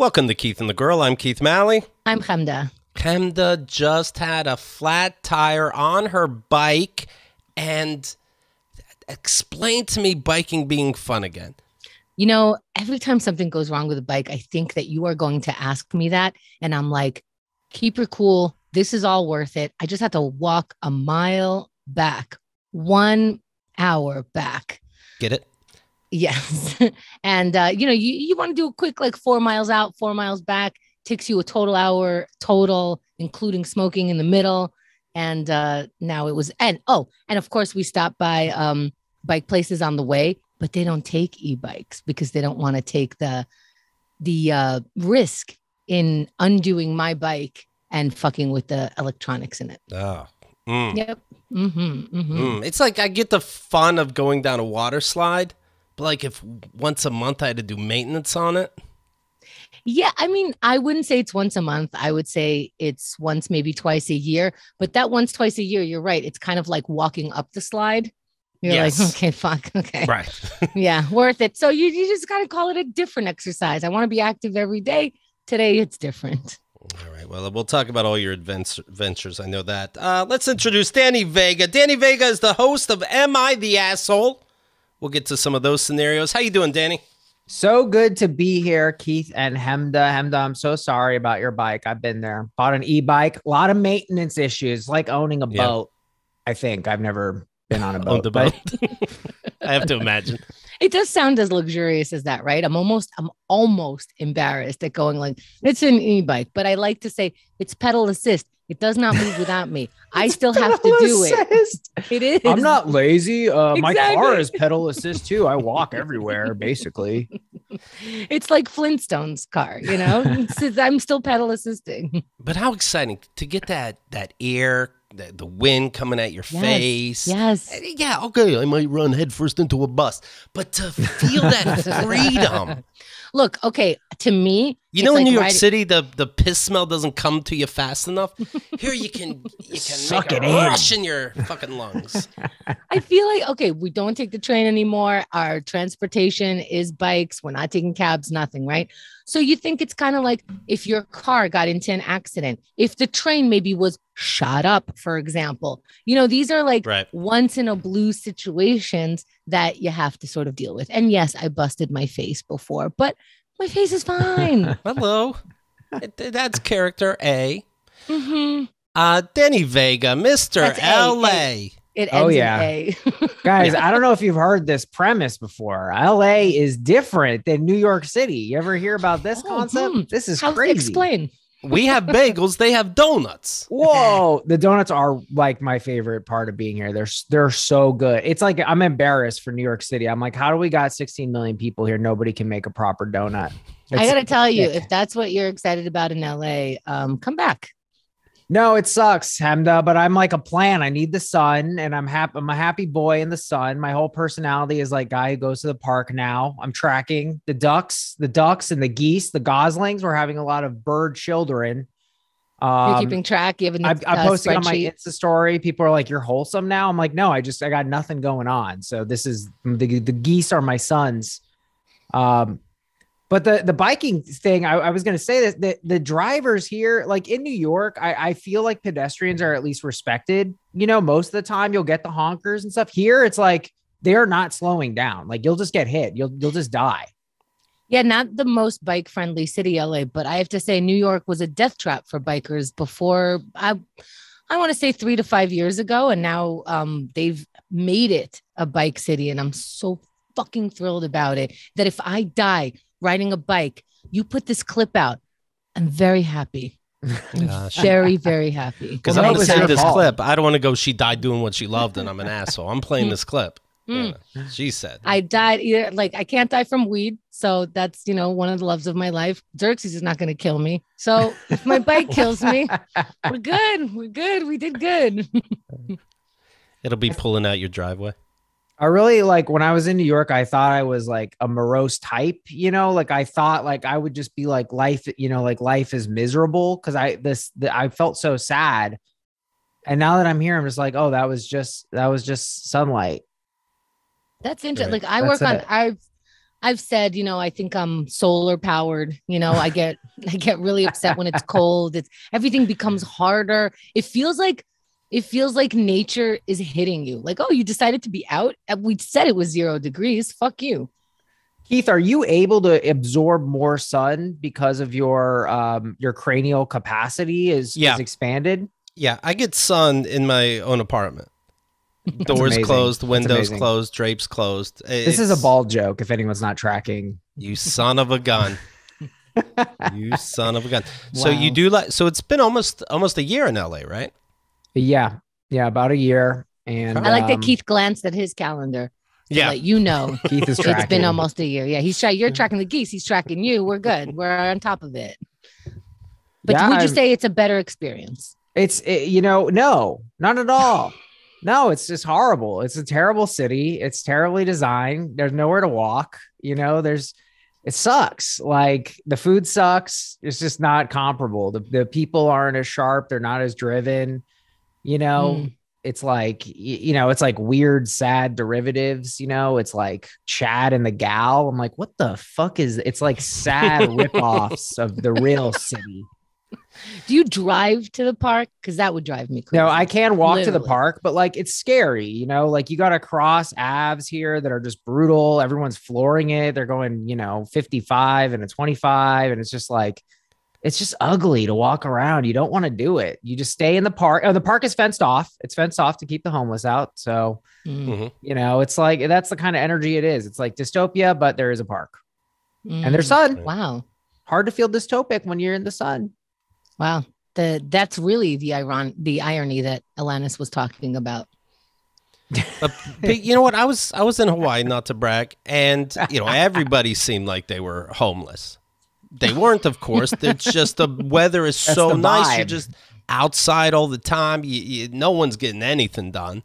Welcome to Keith and the Girl. I'm Keith Malley. I'm Chemda. Chemda just had a flat tire on her bike and explain to me biking being fun again. You know, every time something goes wrong with a bike, I think that you are going to ask me that. And I'm like, keep her cool. This is all worth it. I just have to walk a mile back, 1 hour back. Get it? Yes. And, you want to do a quick, like 4 miles out, 4 miles back. Takes you a total hour total, including smoking in the middle. And now it was, and of course we stopped by bike places on the way, but they don't take e-bikes because they don't want to take the risk in undoing my bike and fucking with the electronics in it. Oh. Yep. It's like I get the fun of going down a water slide, but like if once a month I had to do maintenance on it. Yeah, I mean, I wouldn't say it's once a month. I would say it's once, maybe twice a year. But that once, twice a year, you're right. It's kind of like walking up the slide. You're like, okay, fuck. Okay. Right. Yeah, worth it. So you just got to call it a different exercise. I want to be active every day. Today, it's different. All right. Well, we'll talk about all your adventures. I know that. Let's introduce Danny Vega. Danny Vega is the host of Am I the Asshole? We'll get to some of those scenarios. How you doing, Danny? So good to be here, Keith and Chemda. Chemda, I'm so sorry about your bike. I've been there. Bought an e-bike. A lot of maintenance issues, like owning a boat. I think I've never been on a boat. Boat. I have to imagine. It does sound as luxurious as that, right? I'm almost embarrassed at going like, it's an e-bike, but I like to say it's pedal assist. It does not move without me. I still have to do it. It is. I'm not lazy. My car is pedal assist too. I walk everywhere, basically. It's like Flintstone's car, you know? I'm still pedal assisting. But how exciting to get that air, the wind coming at your face. Yes. Yeah, okay, I might run headfirst into a bus. But to feel that freedom. Look, okay, to me, you know, in New York City, the piss smell doesn't come to you fast enough. Here you can suck make a rush in your fucking lungs. I feel like, okay, we don't take the train anymore. Our transportation is bikes. We're not taking cabs, nothing, right? So you think it's kind of like if your car got into an accident, if the train maybe was shot up, for example, you know, these are like once in a blue situations that you have to sort of deal with. And yes, I busted my face before, but my face is fine. Hello. That's character A. Mm-hmm. Danny Vega, Mr. L.A. It ends in A. Guys, I don't know if you've heard this premise before. LA is different than New York City. You ever hear about this concept? This is crazy. Explain. We have bagels. They have donuts. Whoa. The donuts are like my favorite part of being here. They're so good. It's like I'm embarrassed for New York City. I'm like, how do we got 16 million people here? Nobody can make a proper donut. I got to tell you, if that's what you're excited about in LA, come back. No, it sucks, Chemda, but I'm like a plan. I need the sun, and I'm happy. I'm a happy boy in the sun. My whole personality is like guy who goes to the park now. I'm tracking the ducks and the geese, the goslings. We're having a lot of bird children. You're keeping track. You have I'm posting on my Insta story. People are like, "You're wholesome now." I'm like, "No, I got nothing going on." So this is the geese are my sons. But the biking thing, I was going to say that the drivers here, like in New York, I feel like pedestrians are at least respected. You know, most of the time you'll get the honkers and stuff. Here, it's like they're not slowing down. Like you'll just get hit. You'll just die. Yeah, not the most bike friendly city, LA, but I have to say New York was a death trap for bikers before. I want to say 3 to 5 years ago, and now they've made it a bike city, and I'm so fucking thrilled about it. That if I die riding a bike, you put this clip out, I'm very happy. Very, very happy. Because I'm going to say this clip. I don't want to go, she died doing what she loved and I'm an asshole. I'm playing this clip. Yeah, she said. I died like I can't die from weed. So that's, one of the loves of my life. Xerxes is not going to kill me. So if my bike kills me, we're good. We're good. We did good. It'll be pulling out your driveway. I really like when I was in New York, I thought I was like a morose type, like I thought like I would just be like life, like life is miserable. Cause I felt so sad. And now that I'm here, I'm just like, oh, that was just sunlight. That's interesting. Right. Like I I've said, I think I'm solar powered. I get really upset when it's cold. Everything becomes harder. It feels like nature is hitting you. Like, oh, you decided to be out. We said it was 0 degrees. Fuck you. Keith, are you able to absorb more sun because of your cranial capacity is expanded? Yeah, I get sun in my own apartment. Doors closed, windows closed, drapes closed. This is a ball joke if anyone's not tracking. You son of a gun. You son of a gun. Wow. So you do so it's been almost a year in LA, right? Yeah, about a year. And I like that Keith glanced at his calendar. Yeah, Keith is tracking. It's been almost a year. Yeah, you're tracking the geese. He's tracking you. We're good. We're on top of it. But would you say it's a better experience? No, not at all. No, it's just horrible. It's a terrible city. It's terribly designed. There's nowhere to walk. It sucks. Like the food sucks. It's just not comparable. The people aren't as sharp. They're not as driven. It's like, it's like weird, sad derivatives. It's like Chad and the Gal. I'm like, what the fuck it's like sad ripoffs of the real city. Do you drive to the park? Because that would drive me crazy. No, I can walk to the park, but like it's scary, like you got to cross Aves here that are just brutal. Everyone's flooring it. They're going, 55 and a 25. And it's just like, it's just ugly to walk around. You don't want to do it. You just stay in the park. Oh, the park is fenced off. It's fenced off to keep the homeless out. So, it's like, that's the kind of energy it is. It's like dystopia, but there is a park and there's sun. Wow. Hard to feel dystopic when you're in the sun. Wow. That's really the irony that Alanis was talking about. But you know what? I was in Hawaii, not to brag, and everybody seemed like they were homeless. They weren't, of course. It's just the weather is so nice. You're just outside all the time. No one's getting anything done.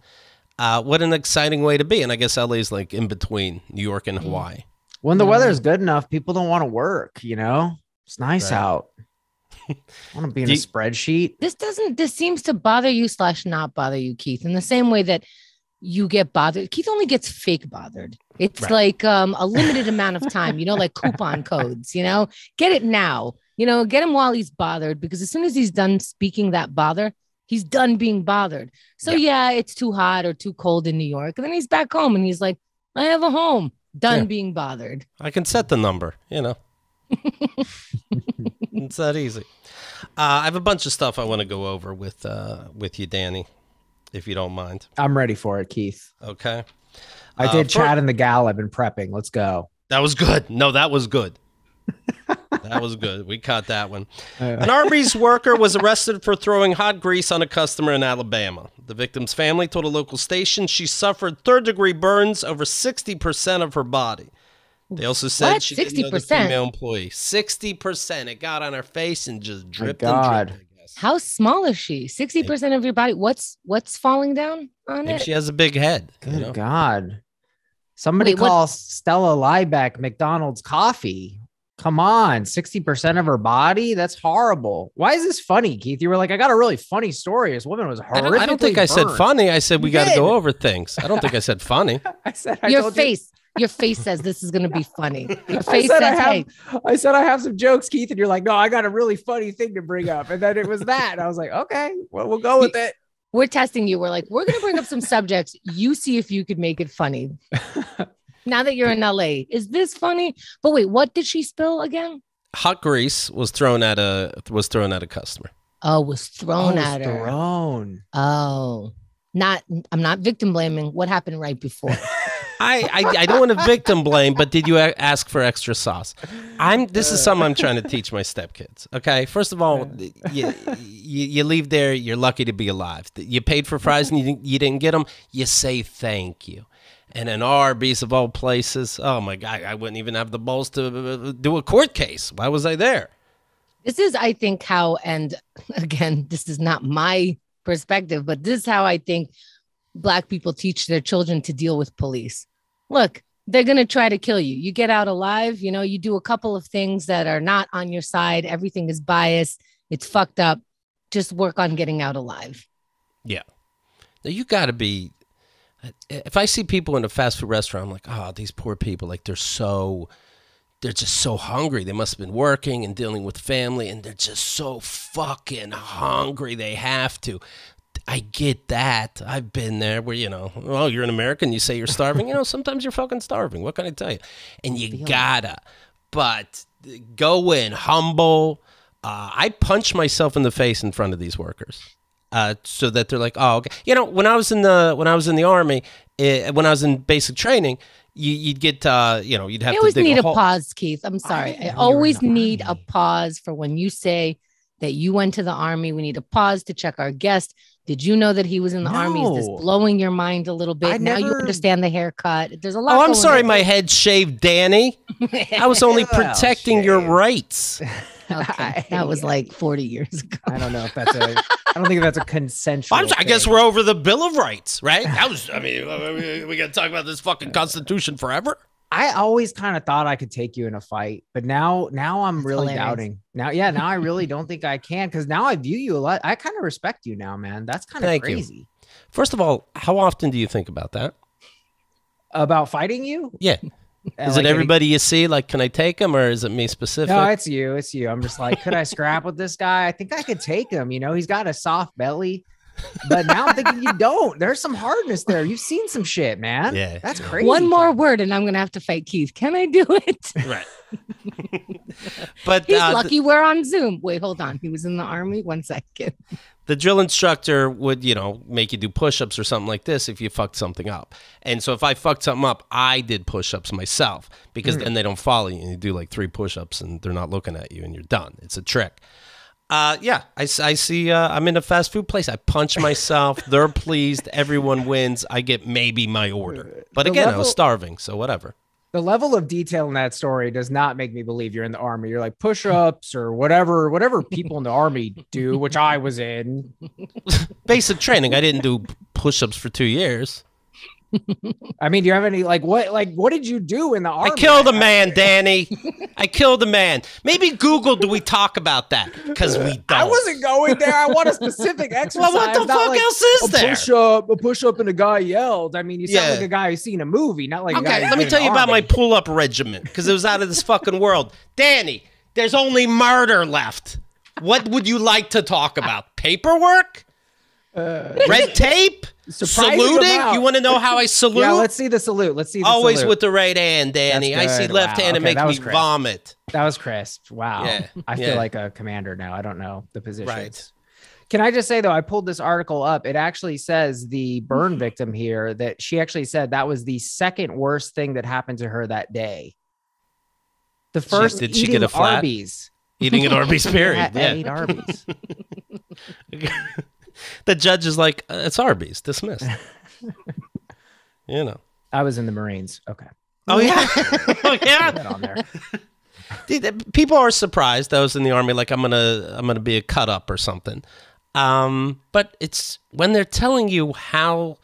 What an exciting way to be. And I guess LA is like in between New York and Hawaii. When the weather is good enough, people don't want to work. It's nice out. I want to be in a spreadsheet. This seems to bother you / not bother you, Keith, in the same way that you get bothered. Keith only gets fake bothered. It's like a limited amount of time, like coupon codes, get it now, get him while he's bothered, because as soon as he's done speaking that bother, he's done being bothered. So it's too hot or too cold in New York. And then he's back home and he's like, I have a home, done being bothered. I can set the number, It's that easy. I have a bunch of stuff I want to go over with you, Danny, if you don't mind. I'm ready for it, Keith. Okay. I did Chad and the Gal. I've been prepping. Let's go. That was good. No, that was good. That was good. We caught that one. An Arby's worker was arrested for throwing hot grease on a customer in Alabama. The victim's family told a local station she suffered third-degree burns over 60% of her body. They also said she didn't know the female employee. 60%. It got on her face and just dripped and dripped, I guess. How small is she? 60% of your body. What's falling down on Maybe it? She has a big head. Good God. Somebody call Stella Liebeck McDonald's coffee. Come on. 60% of her body? That's horrible. Why is this funny, Keith? You were like, I got a really funny story. This woman was horrifically I don't think I said funny. I said we got to go over things. I don't think I said funny. I said your face. Your face says this is going to be funny. Your face says, hey. I said I have some jokes, Keith, and you're like, no, I got a really funny thing to bring up. And then it was that. And I was like, okay, well, we'll go with it. We're testing you. We're like, we're going to bring up some subjects. You see if you could make it funny. Now that you're in LA, is this funny? But wait, what did she spill again? Hot grease was thrown at a customer. Oh, was thrown at her. Thrown. Oh, I'm not victim blaming. What happened right before? I don't want to victim blame, but did you ask for extra sauce? This is something I'm trying to teach my stepkids. Okay, first of all, you leave there, you're lucky to be alive. You paid for fries and you didn't get them. You say thank you. And in Arby's of all places, oh my God, I wouldn't even have the balls to do a court case. Why was I there? This is, I think, how, and again, this is not my perspective, but this is how I think Black people teach their children to deal with police. Look, they're going to try to kill you. You get out alive. You do a couple of things that are not on your side. Everything is biased. It's fucked up. Just work on getting out alive. Yeah. Now you got to be, If I see people in a fast food restaurant, I'm like, oh, these poor people, like they're just so hungry. They must have been working and dealing with family, and they're just so fucking hungry. They have to. I get that. I've been there where, well, you're an American, you say you're starving. Sometimes you're fucking starving. What can I tell you? And you gotta. But go in humble. I punch myself in the face in front of these workers. So that they're like, oh, okay. When I was in the Army, when I was in basic training, you'd get, you'd have to always dig need a hole. pause, Keith. I'm sorry. I always need a pause for when you say that you went to the Army. We need a pause to check our guest. Did you know that he was in the Army? Is this blowing your mind a little bit? Now you understand the haircut. There's a lot. Oh, I'm sorry, my head shaved, Danny. I was only protecting your rights. Okay, that was like 40 years ago. I don't know if that's I don't think that's a consensual. I guess we're over the Bill of Rights, right? We got to talk about this fucking Constitution forever. I always kind of thought I could take you in a fight, but now I'm really doubting. Now I really don't think I can, because now I view you a lot. I kind of respect you now, man. That's kind of crazy. You. First of all, how often do you think about that? About fighting you? Yeah. Is it everybody you see? Like, can I take him, or is it me specific? No, it's you. It's you. I'm just like, could I scrap with this guy? I think I could take him. He's got a soft belly. But now I'm thinking you don't. There's some hardness there. You've seen some shit, man. Yeah. That's crazy. One more word and I'm going to have to fight Keith. Can I do it? Right. But he's lucky we're on Zoom. Wait, hold on. He was in the Army. 1 second. The drill instructor would, make you do push-ups or something like this if you fucked something up. And so if I fucked something up, I did push-ups myself, because then they don't follow you and you do like 3 push-ups and they're not looking at you and you're done. It's a trick. I see. I'm in a fast food place. I punch myself. They're pleased. Everyone wins. I get maybe my order. But again, I was starving, so whatever. The level of detail in that story does not make me believe you're in the Army. You're like push-ups or whatever people in the Army do, which I was in. Basic training. I didn't do push-ups for 2 years. I mean, do you have any what did you do in the Army? I killed a man, Danny. I killed a man. Maybe Google, do we talk about that? Because we don't. I wasn't going there. I want a specific exercise. Well, what the fuck else is there? A push-up and a guy yelled. I mean, you sound like a guy who's seen a movie, not like a guy. Let me tell you about my pull-up regimen, because it was out of this fucking world. Danny, there's only murder left. What would you like to talk about? Paperwork? Red tape? Saluting? You want to know how I salute? Yeah, let's see the salute. Always with the right hand, Danny. I see left hand and make me vomit. That was crisp. Wow. Yeah. I feel like a commander now. I don't know the positions. Right. Can I just say, though, I pulled this article up. It actually says the burn victim here, that she actually said that was the second worst thing that happened to her that day. The first, did she get a flat? Arby's. Eating an Arby's, period. Yeah. Ate Arby's. The judge is like, it's Arby's, dismissed. I was in the Marines. Okay. Oh, yeah. Oh, yeah. That on there. Dude, people are surprised I was in the Army, like I'm gonna be a cut up or something. But it's when they're telling you how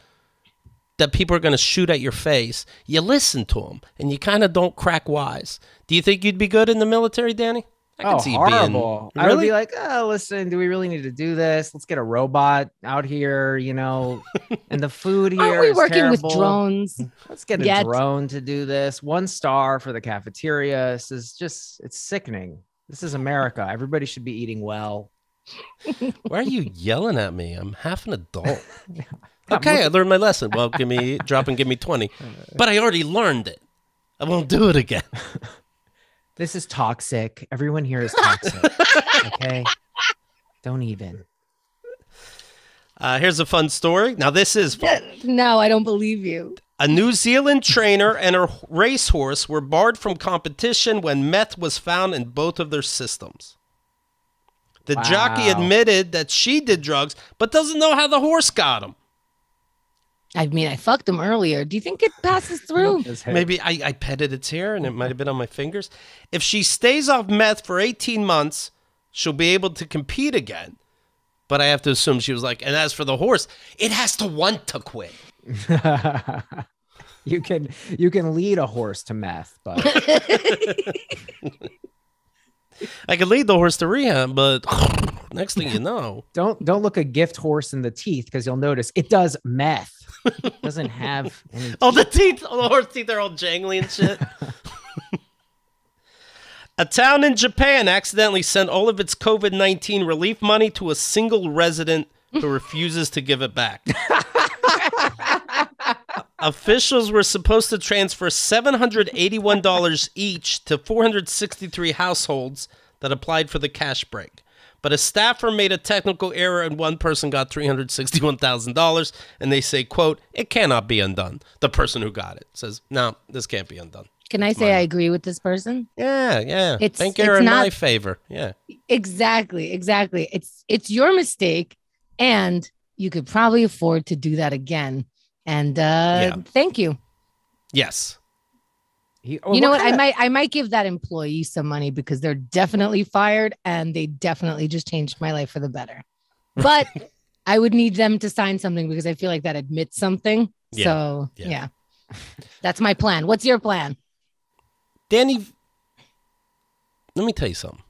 that people are going to shoot at your face, you listen to them and you kind of don't crack wise. Do you think you'd be good in the military, Danny? I could see horrible. I would be like, oh, listen, do we really need to do this? Let's get a robot out here, and the food here Aren't we is working terrible. With drones? Let's get a drone to do this. 1 star for the cafeteria. This is it's sickening. This is America. Everybody should be eating well. Why are you yelling at me? I'm half an adult. Okay, I learned my lesson. Well, give me 20. But I already learned it. I won't do it again. This is toxic. Everyone here is toxic. Okay? Don't even. Here's a fun story. Now, this is fun. No, I don't believe you. A New Zealand trainer and her racehorse were barred from competition when meth was found in both of their systems. The jockey admitted that she did drugs, but doesn't know how the horse got them. I mean, I fucked him earlier. Do you think it passes through? Maybe I petted its hair and it might have been on my fingers. If she stays off meth for 18 months, she'll be able to compete again. But I have to assume she was like, and as for the horse, it has to want to quit. You can lead a horse to meth, but I could lead the horse to rehab, but next thing you know, don't look a gift horse in the teeth, because you'll notice it does meth. Doesn't have any. Oh, the teeth. Oh, the horse teeth are all jangly and shit. A town in Japan accidentally sent all of its COVID-19 relief money to a single resident who refuses to give it back. Officials were supposed to transfer $781 each to 463 households that applied for the cash break. But a staffer made a technical error and one person got $361,000. And they say, quote, "It cannot be undone." The person who got it says, "No, this can't be undone." Can I say I agree with this person? Yeah. Think you're in my favor. Yeah. Exactly. It's your mistake, and you could probably afford to do that again. And thank you. Yes. You know what? I might give that employee some money because they're definitely fired and they definitely just changed my life for the better. But I would need them to sign something because I feel like that admits something. Yeah. So yeah, that's my plan. What's your plan? Danny, let me tell you something.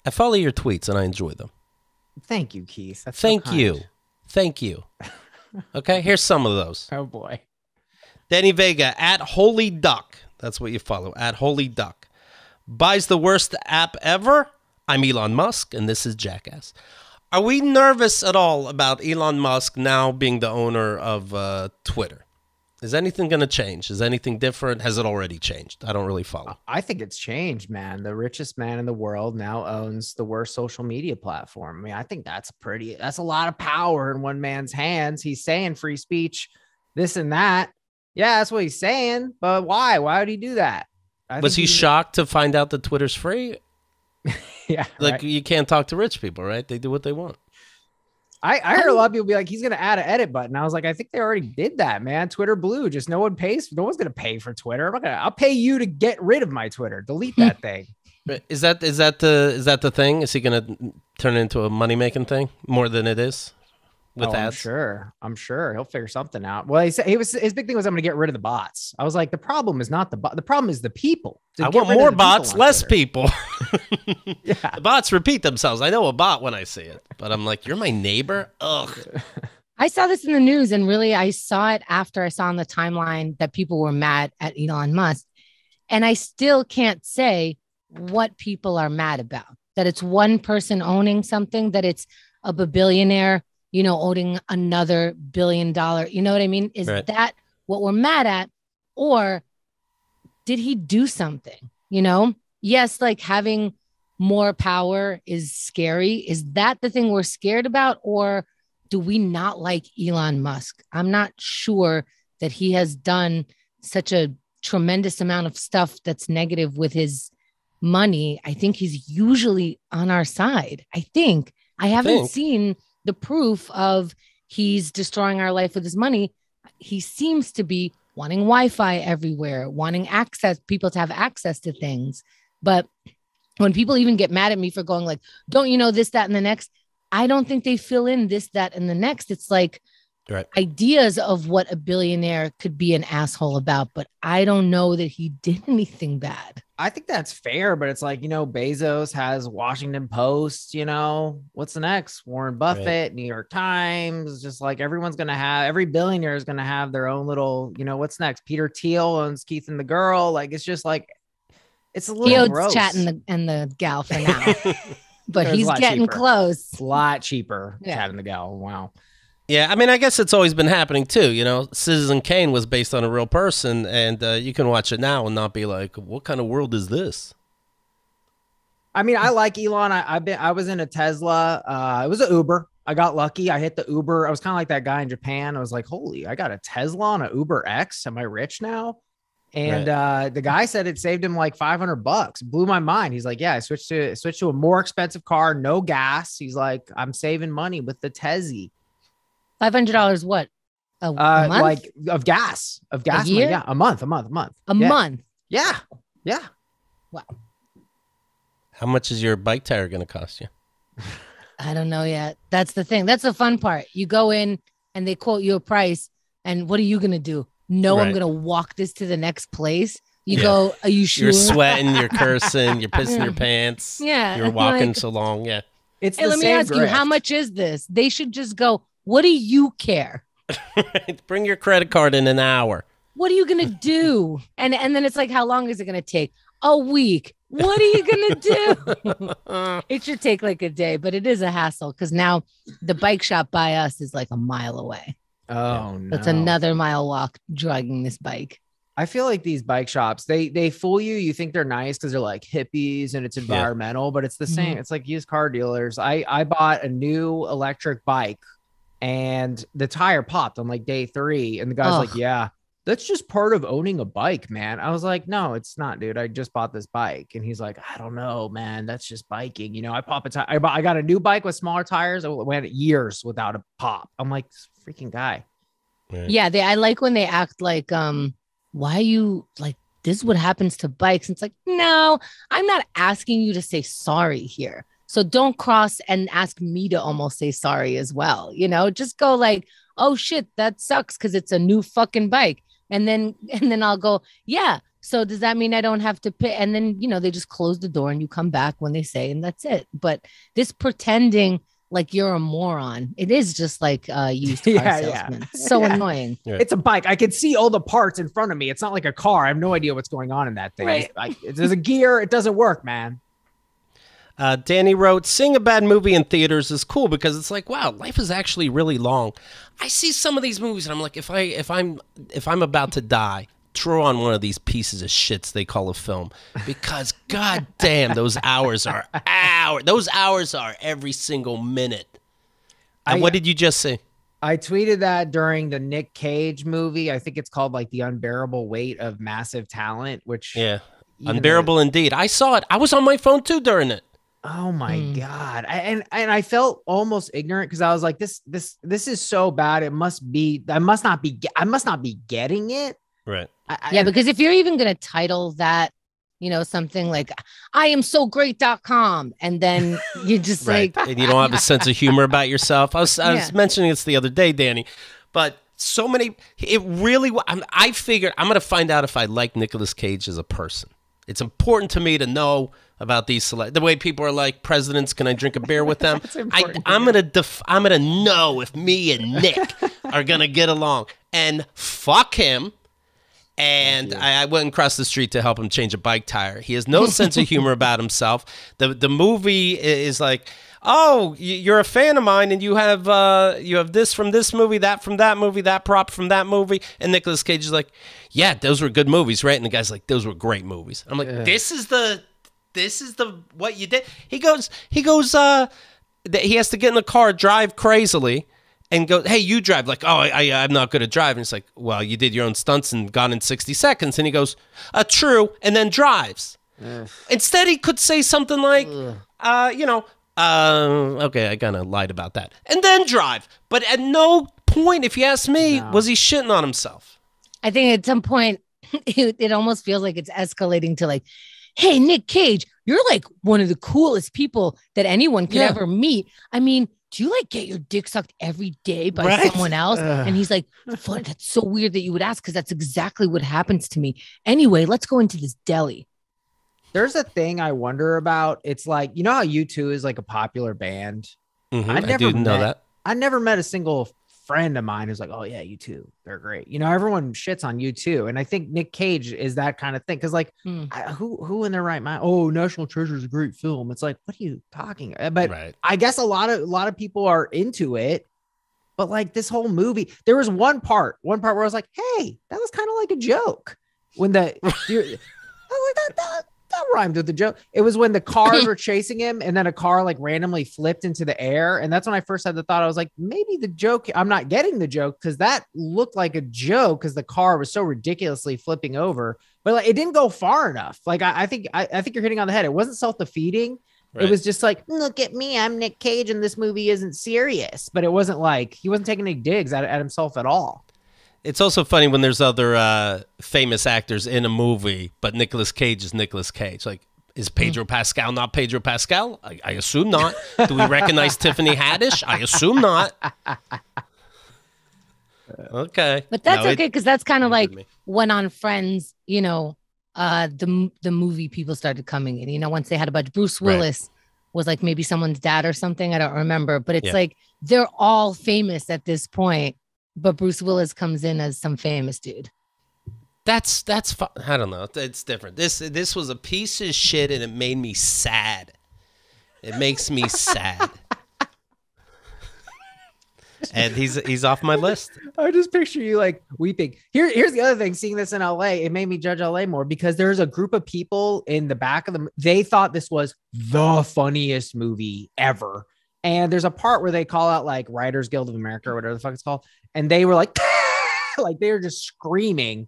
I follow your tweets and I enjoy them. Thank you, Keith. That's Thank you. Okay, here's some of those. Oh, boy. Danny Vega, at Holy Duck. That's what you follow, at Holy Duck. Buys the worst app ever. I'm Elon Musk, and this is Jackass. Are we nervous at all about Elon Musk now being the owner of Twitter? Is anything going to change? Is anything different? Has it already changed? I don't really follow. I think it's changed, man. The richest man in the world now owns the worst social media platform. I mean, I think that's a lot of power in one man's hands. He's saying free speech, this and that. Yeah, that's what he's saying. But why? Why would he do that? Was he shocked to find out that Twitter's free? Yeah. Like, right? You can't talk to rich people, right? They do what they want. I heard a lot of people be like, he's going to add an edit button. I was like, I think they already did that, man. Twitter Blue, just no one pays. No one's going to pay for Twitter. I'll pay you to get rid of my Twitter. Delete that thing. Is that the thing? Is he going to turn it into a money-making thing more than it is? With ads? I'm sure he'll figure something out. Well, he said his big thing was, I'm going to get rid of the bots. I was like, the problem is not the bot. The problem is the people. I want more bots, less people. Yeah. The bots repeat themselves. I know a bot when I see it, but I'm like, you're my neighbor. Ugh. I saw this in the news, and really, I saw it after I saw on the timeline that people were mad at Elon Musk, and I still can't say what people are mad about. That it's one person owning something. That it's a billionaire, owning another $1 billion, you know what I mean? Is right. That what we're mad at? Or did he do something? Yes, like having more power is scary. Is that the thing we're scared about? Or do we not like Elon Musk? I'm not sure that he has done such a tremendous amount of stuff that's negative with his money. I think he's usually on our side. I haven't seen the proof of he's destroying our life with his money. He seems to be wanting Wi-Fi everywhere, wanting people to have access to things. But when people even get mad at me for going like, don't you know this, that, and the next, I don't think they fill in this, that, and the next. It's like ideas of what a billionaire could be an asshole about, but I don't know that he did anything bad. I think that's fair, but it's like, Bezos has Washington Post, what's the next? Warren Buffett, New York Times, just like every billionaire is going to have their own little, what's next? Peter Thiel owns Keith and the Girl. Like, it's just like, it's a little gross. Chatting and the gal for now, but he's getting cheaper. Close. A lot cheaper. Yeah. Chat and the gal. Wow. Yeah, I mean, I guess it's always been happening too. Citizen Kane was based on a real person, and you can watch it now and not be like, "What kind of world is this?" I mean, I like Elon. I was in a Tesla. It was an Uber. I got lucky. I hit the Uber. I was kind of like that guy in Japan. I was like, "Holy, I got a Tesla on an Uber X. Am I rich now?" And the guy said it saved him like $500. Blew my mind. He's like, "Yeah, I switched to a more expensive car, no gas." He's like, "I'm saving money with the Tezzy." $500 what? A month? Like of gas money. Yeah, a month. A month. Yeah. Wow. How much is your bike tire going to cost you? I don't know yet. That's the thing. That's the fun part. You go in and they quote you a price, and what are you going to do? No, I'm going to walk this to the next place. You go, are you sure? You're sweating, you're cursing, you're pissing your pants. Yeah. You're walking so long. Yeah. It's let me ask you, how much is this? They should just go, what do you care? Bring your credit card in an hour. What are you gonna do? And then it's like, how long is it gonna take? A week. What are you gonna do? It should take like a day, but it is a hassle because now the bike shop by us is like a mile away. Oh no. It's another mile walk dragging this bike. I feel like these bike shops, they fool you. You think they're nice because they're like hippies and it's environmental, but it's the same. Mm-hmm. It's like used car dealers. I bought a new electric bike and the tire popped on like day 3. And the guy's like, yeah, that's just part of owning a bike, man. I was like, no, it's not, dude. I just bought this bike. And he's like, I don't know, man. That's just biking. You know, I pop a tire. I got a new bike with smaller tires. I went years without a pop. I'm like, this freaking guy. Yeah, I like when they act like, why are you like, this is what happens to bikes. And it's like, no, I'm not asking you to say sorry here. So don't cross and ask me to almost say sorry as well. You know, just go like, oh shit, that sucks because it's a new fucking bike. And then I'll go, yeah. So does that mean I don't have to pay? And then, you know, they just close the door and you come back when they say, and that's it. But this pretending like you're a moron, it is just like used car salesman. Yeah. So annoying. Yeah. It's a bike. I can see all the parts in front of me. It's not like a car. I have no idea what's going on in that thing. Right. There's a gear. It doesn't work, man. Danny wrote, seeing a bad movie in theaters is cool because it's like, wow, life is actually really long. I see some of these movies and I'm like, if I'm about to die, throw on one of these pieces of shits they call a film because god damn, those hours are every single minute. And what did you just say? I tweeted that during the Nick Cage movie. I think it's called like The Unbearable Weight of Massive Talent, which Unbearable indeed. I saw it. I was on my phone too during it. Oh my God. And I felt almost ignorant because I was like, this is so bad. I must not be getting it. Right. Because if you're even going to title that, you know, something like I am so great.com and then you just like, and you don't have a sense of humor about yourself. I was mentioning this the other day, Danny, but so many, I figured I'm going to find out if I like Nicolas Cage as a person. It's important to me to know about these the way people are like presidents. Can I drink a beer with them? I'm gonna know if me and Nick are gonna get along. And fuck him. And I went and crossed the street to help him change a bike tire. He has no sense of humor about himself. The movie is like, oh, you're a fan of mine, and you have this from this movie, that from that movie, that prop from that movie. And Nicolas Cage is like, yeah, those were good movies, right? And the guy's like, those were great movies. I'm like, this is the what you did. He goes. He has to get in the car, drive crazily, and go, hey, you drive. Like, oh, I'm not good at driving. It's like, well, you did your own stunts and gone in 60 seconds. And he goes, true, and then drives. Instead, he could say something like, okay, I kind of lied about that. And then drive. But at no point, if you ask me, was he shitting on himself. I think at some point, it almost feels like it's escalating to like, hey, Nick Cage, you're like one of the coolest people that anyone could ever meet. I mean, do you like get your dick sucked every day by someone else? And he's like, that's so weird that you would ask because that's exactly what happens to me. Anyway, let's go into this deli. There's a thing I wonder about. It's like, you know how U2 is like a popular band? Mm-hmm. I didn't know that. I never met a single friend of mine who's like, oh yeah, U2, they're great. You know, everyone shits on U2. And I think Nick Cage is that kind of thing. Cause like who in their right mind? Oh, National Treasure is a great film. It's like, what are you talking about? But I guess a lot of people are into it. But like this whole movie, there was one part where I was like, hey, that was kind of like a joke. When I was like, that rhymed with the joke. It was when the cars were chasing him and then a car like randomly flipped into the air. And that's when I first had the thought. I was like, maybe the joke, I'm not getting the joke because that looked like a joke because the car was so ridiculously flipping over. But like, it didn't go far enough. Like I think you're hitting on the head. It wasn't self-defeating. Right. It was just like, look at me, I'm Nick Cage and this movie isn't serious. But it wasn't like, he wasn't taking any digs at himself at all. It's also funny when there's other famous actors in a movie, but Nicolas Cage is Nicolas Cage. Like, is Pedro Pascal not Pedro Pascal? I assume not. Do we recognize Tiffany Haddish? I assume not. Okay. But that's okay, because that's kind of like when on Friends, you know, the movie people started coming in. You know, once they had a bunch, Bruce Willis was like maybe someone's dad or something. I don't remember. But it's like they're all famous at this point. but Bruce Willis comes in as some famous dude. That's I don't know. It's different. This was a piece of shit, and it made me sad. It makes me sad. And he's off my list. I just picture you like weeping. Here's the other thing. Seeing this in LA, it made me judge LA more because there's a group of people in the back of them. They thought this was the funniest movie ever. And there's a part where they call out like Writers Guild of America or whatever the fuck it's called. And they were like, like they were just screaming.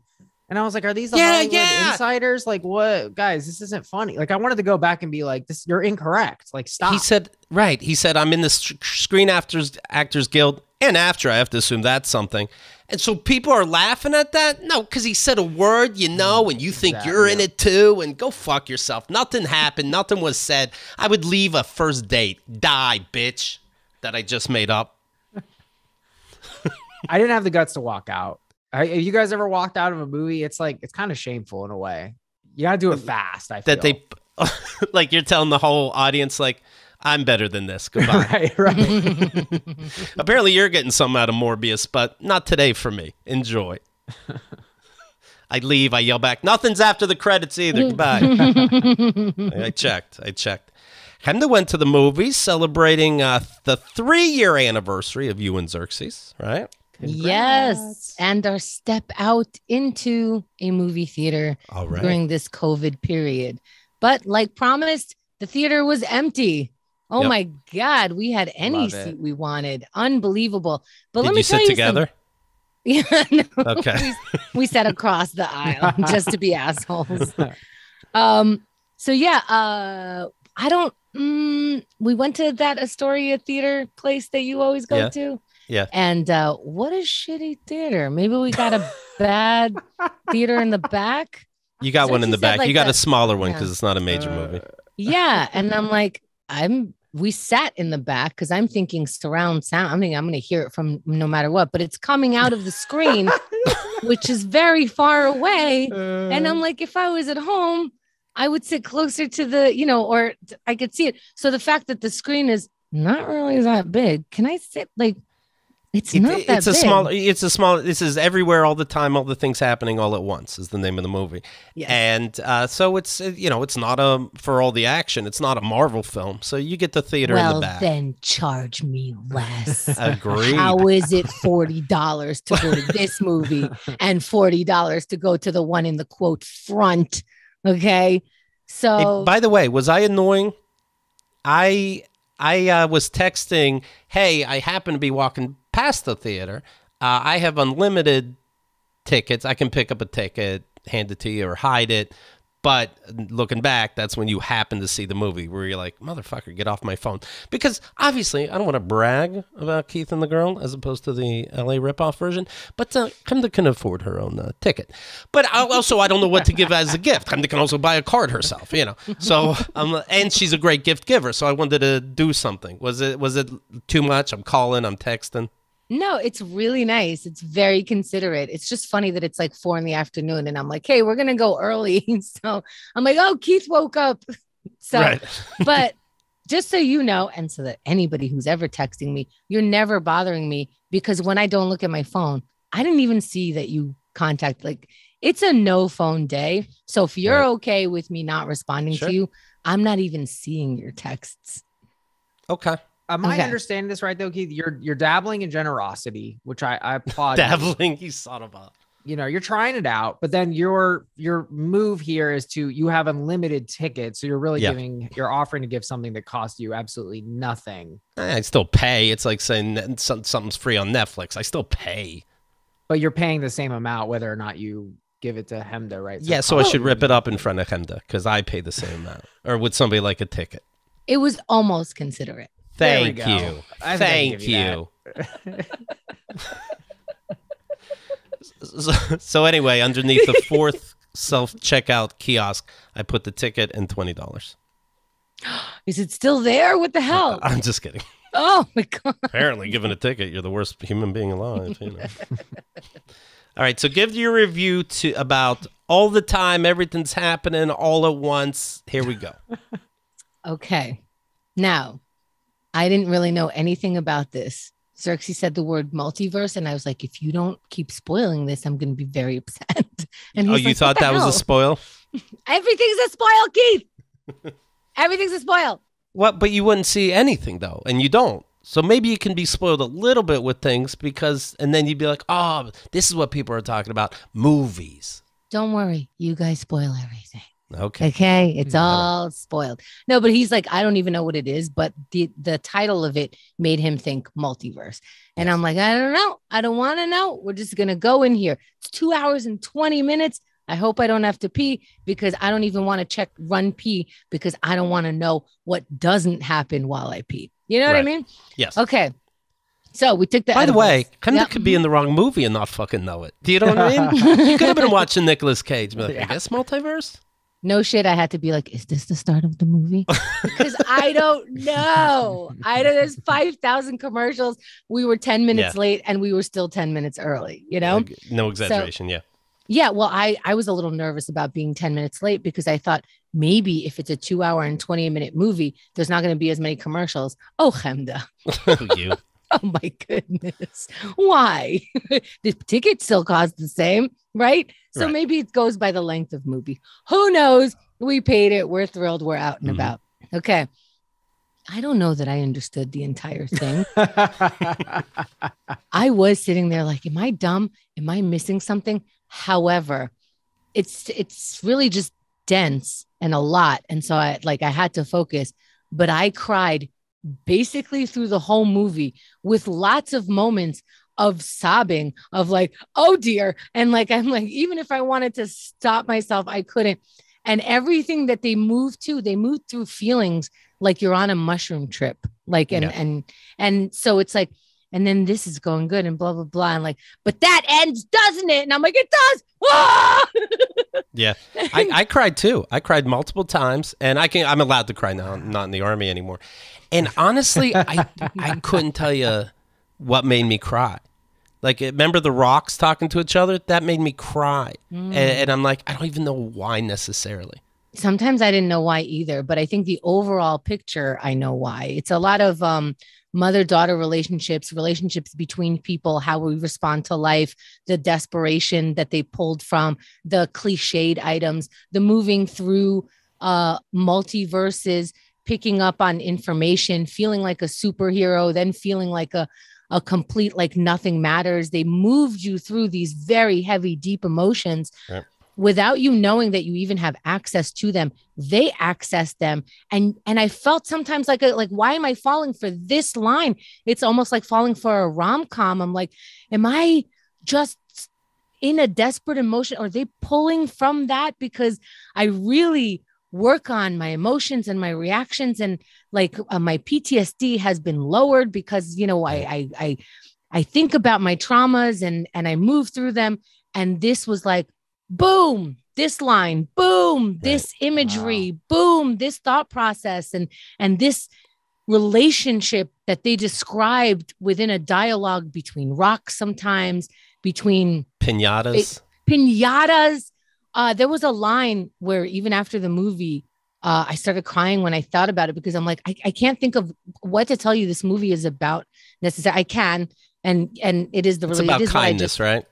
And I was like, are these the Hollywood insiders? Like, what, guys, this isn't funny. Like, I wanted to go back and be like, this, you're incorrect. Like, stop. He said, right. He said, I'm in the Screen Actors Guild. And after, I have to assume that's something. And so people are laughing at that? No, because he said a word, you know, and you think you're in it too. And go fuck yourself. Nothing happened. Nothing was said. I would leave a first date. Die, bitch. That I just made up. I didn't have the guts to walk out. Have you guys ever walked out of a movie? It's like, it's kind of shameful in a way. You got to do it fast. I feel. That they, like you're telling the whole audience, like, I'm better than this. Goodbye. right. Apparently you're getting something out of Morbius, but not today for me. Enjoy. I leave. I yell back, nothing's after the credits either. Goodbye. I checked. Chemda went to the movies celebrating the 3-year anniversary of You and Xerxes, right? Congrats. Yes. And our step out into a movie theater during this COVID period. But like promised, the theater was empty. Oh my God. We had any seat we wanted. Unbelievable. But let me tell you, sit together? Yeah. No. Okay. we sat across the aisle just to be assholes. So yeah, I don't, we went to that Astoria theater place that you always go to. Yeah. And what a shitty theater. Maybe we got a bad theater in the back. You got one in the back. Like you got a smaller one because it's not a major movie. Yeah. And I'm like, we sat in the back because I'm thinking surround sound. I'm going to hear it from no matter what, but it's coming out of the screen, which is very far away. And I'm like, if I was at home, I would sit closer to the, or I could see it. So the fact that the screen is not really that big, can I sit like, it's not that big. It's a small, this is everywhere all the time, all the things happening all at once is the name of the movie. Yes. And so it's, it's not for all the action, it's not a Marvel film. So you get the theater in the back. Well, then charge me less. Agreed. How is it $40 to go to this movie and $40 to go to the one in the quote front? Okay. So hey, by the way, was I annoying? I was texting, hey, I happen to be walking past the theater. I have unlimited tickets. I can pick up a ticket, hand it to you, or hide it. But looking back, that's when you happen to see the movie where you're like, motherfucker, get off my phone. Because obviously, I don't want to brag about Keith and the Girl as opposed to the LA ripoff version. But Chemda can afford her own ticket. But also, I don't know what to give as a gift. Chemda can also buy a card herself, So, and she's a great gift giver. So I wanted to do something. Was it too much? I'm calling, I'm texting. No, it's really nice. It's very considerate. It's just funny that it's like 4 PM and I'm like, hey, we're going to go early. So I'm like, oh, Keith woke up. So, right. But just so you know, and so that anybody who's ever texting me, you're never bothering me because when I don't look at my phone, I didn't even see that you contact, like it's a no phone day. So if you're okay with me not responding to you, I'm not even seeing your texts. Okay. Am I understanding this right though, Keith? You're dabbling in generosity, which I applaud. Dabbling, you son of a. You're trying it out, but then your move here is you have unlimited tickets, so you're really you're offering to give something that costs you absolutely nothing. I still pay. It's like saying something's free on Netflix. I still pay, but you're paying the same amount whether or not you give it to Chemda, right? So so I should rip it up in front of Chemda because I pay the same amount, or would somebody like a ticket? It was almost considerate. Thank you. Thank you. So anyway, underneath the 4th self-checkout kiosk, I put the ticket and $20. Is it still there? What the hell? I'm just kidding. Oh my God. Apparently, giving a ticket, you're the worst human being alive. All right, so give your review about all the time, everything's happening all at once. Here we go. Okay. Now, I didn't really know anything about this. Xerxes said the word multiverse, and I was like, if you don't keep spoiling this, I'm going to be very upset. And you like, thought that was a spoil? Everything's a spoil, Keith. Everything's a spoil. What? But you wouldn't see anything though, and you don't. So maybe you can be spoiled a little bit with things and then you'd be like, oh, this is what people are talking about. Movies. Don't worry. You guys spoil everything. Okay. Okay. It's all spoiled. No, but he's like, I don't even know what it is, but the title of it made him think multiverse. And I'm like, I don't know. I don't want to know. We're just going to go in here. It's 2 hours and 20 minutes. I hope I don't have to pee because I don't even want to run pee because I don't want to know what doesn't happen while I pee. You know what I mean? Yes. Okay. So we took that. By the way, Chemda could be in the wrong movie and not fucking know it. Do you know what I mean? You could have been watching Nicolas Cage. Be like, I guess multiverse? No shit. I had to be like, is this the start of the movie? Because I don't know. There's 5,000 commercials. We were 10 minutes late and we were still 10 minutes early, you know? No exaggeration. Yeah. Well, I was a little nervous about being 10 minutes late because I thought maybe if it's a 2 hour and 20-minute movie, there's not going to be as many commercials. Oh, Chemda. You. Oh my goodness. Why? The ticket still costs the same, right? So maybe it goes by the length of movie. Who knows? We paid it. We're thrilled. We're out and about. Okay. I don't know that I understood the entire thing. I was sitting there like, am I dumb? Am I missing something? However, it's really just dense and a lot. And so I had to focus, but I cried basically through the whole movie with lots of moments of sobbing of like, oh dear. And like, I'm like, even if I wanted to stop myself, I couldn't. And everything that they moved through feelings like you're on a mushroom trip. Like, and so it's like, and then this is going good and blah, blah, blah. And like, but that ends, doesn't it? And I'm like, it does. Ah! Yeah. I cried too. I cried multiple times and I'm allowed to cry now. I'm not in the army anymore. And honestly, I couldn't tell you what made me cry. Like, remember the rocks talking to each other? That made me cry. And I'm like, I don't even know why necessarily. Sometimes I didn't know why either, but I think the overall picture, I know why. It's a lot of mother-daughter relationships between people, how we respond to life, the desperation that they pulled from, the cliched items, the moving through multiverses, picking up on information, feeling like a superhero, then feeling like a complete, like nothing matters. They moved you through these very heavy, deep emotions without you knowing that you even have access to them. They access them. And I felt sometimes like, why am I falling for this line? It's almost like falling for a rom-com. I'm like, am I just in a desperate emotion? Are they pulling from that? Because I really work on my emotions and my reactions, and like my PTSD has been lowered because, you know, I think about my traumas and I move through them. And this was like, boom, this line, boom, this imagery, boom, this thought process, and this relationship that they described within a dialogue between rocks, sometimes between pinatas. There was a line where even after the movie, I started crying when I thought about it because I'm like, I can't think of what to tell you this movie is about necessarily. I can, and it is the it's about kindness, right?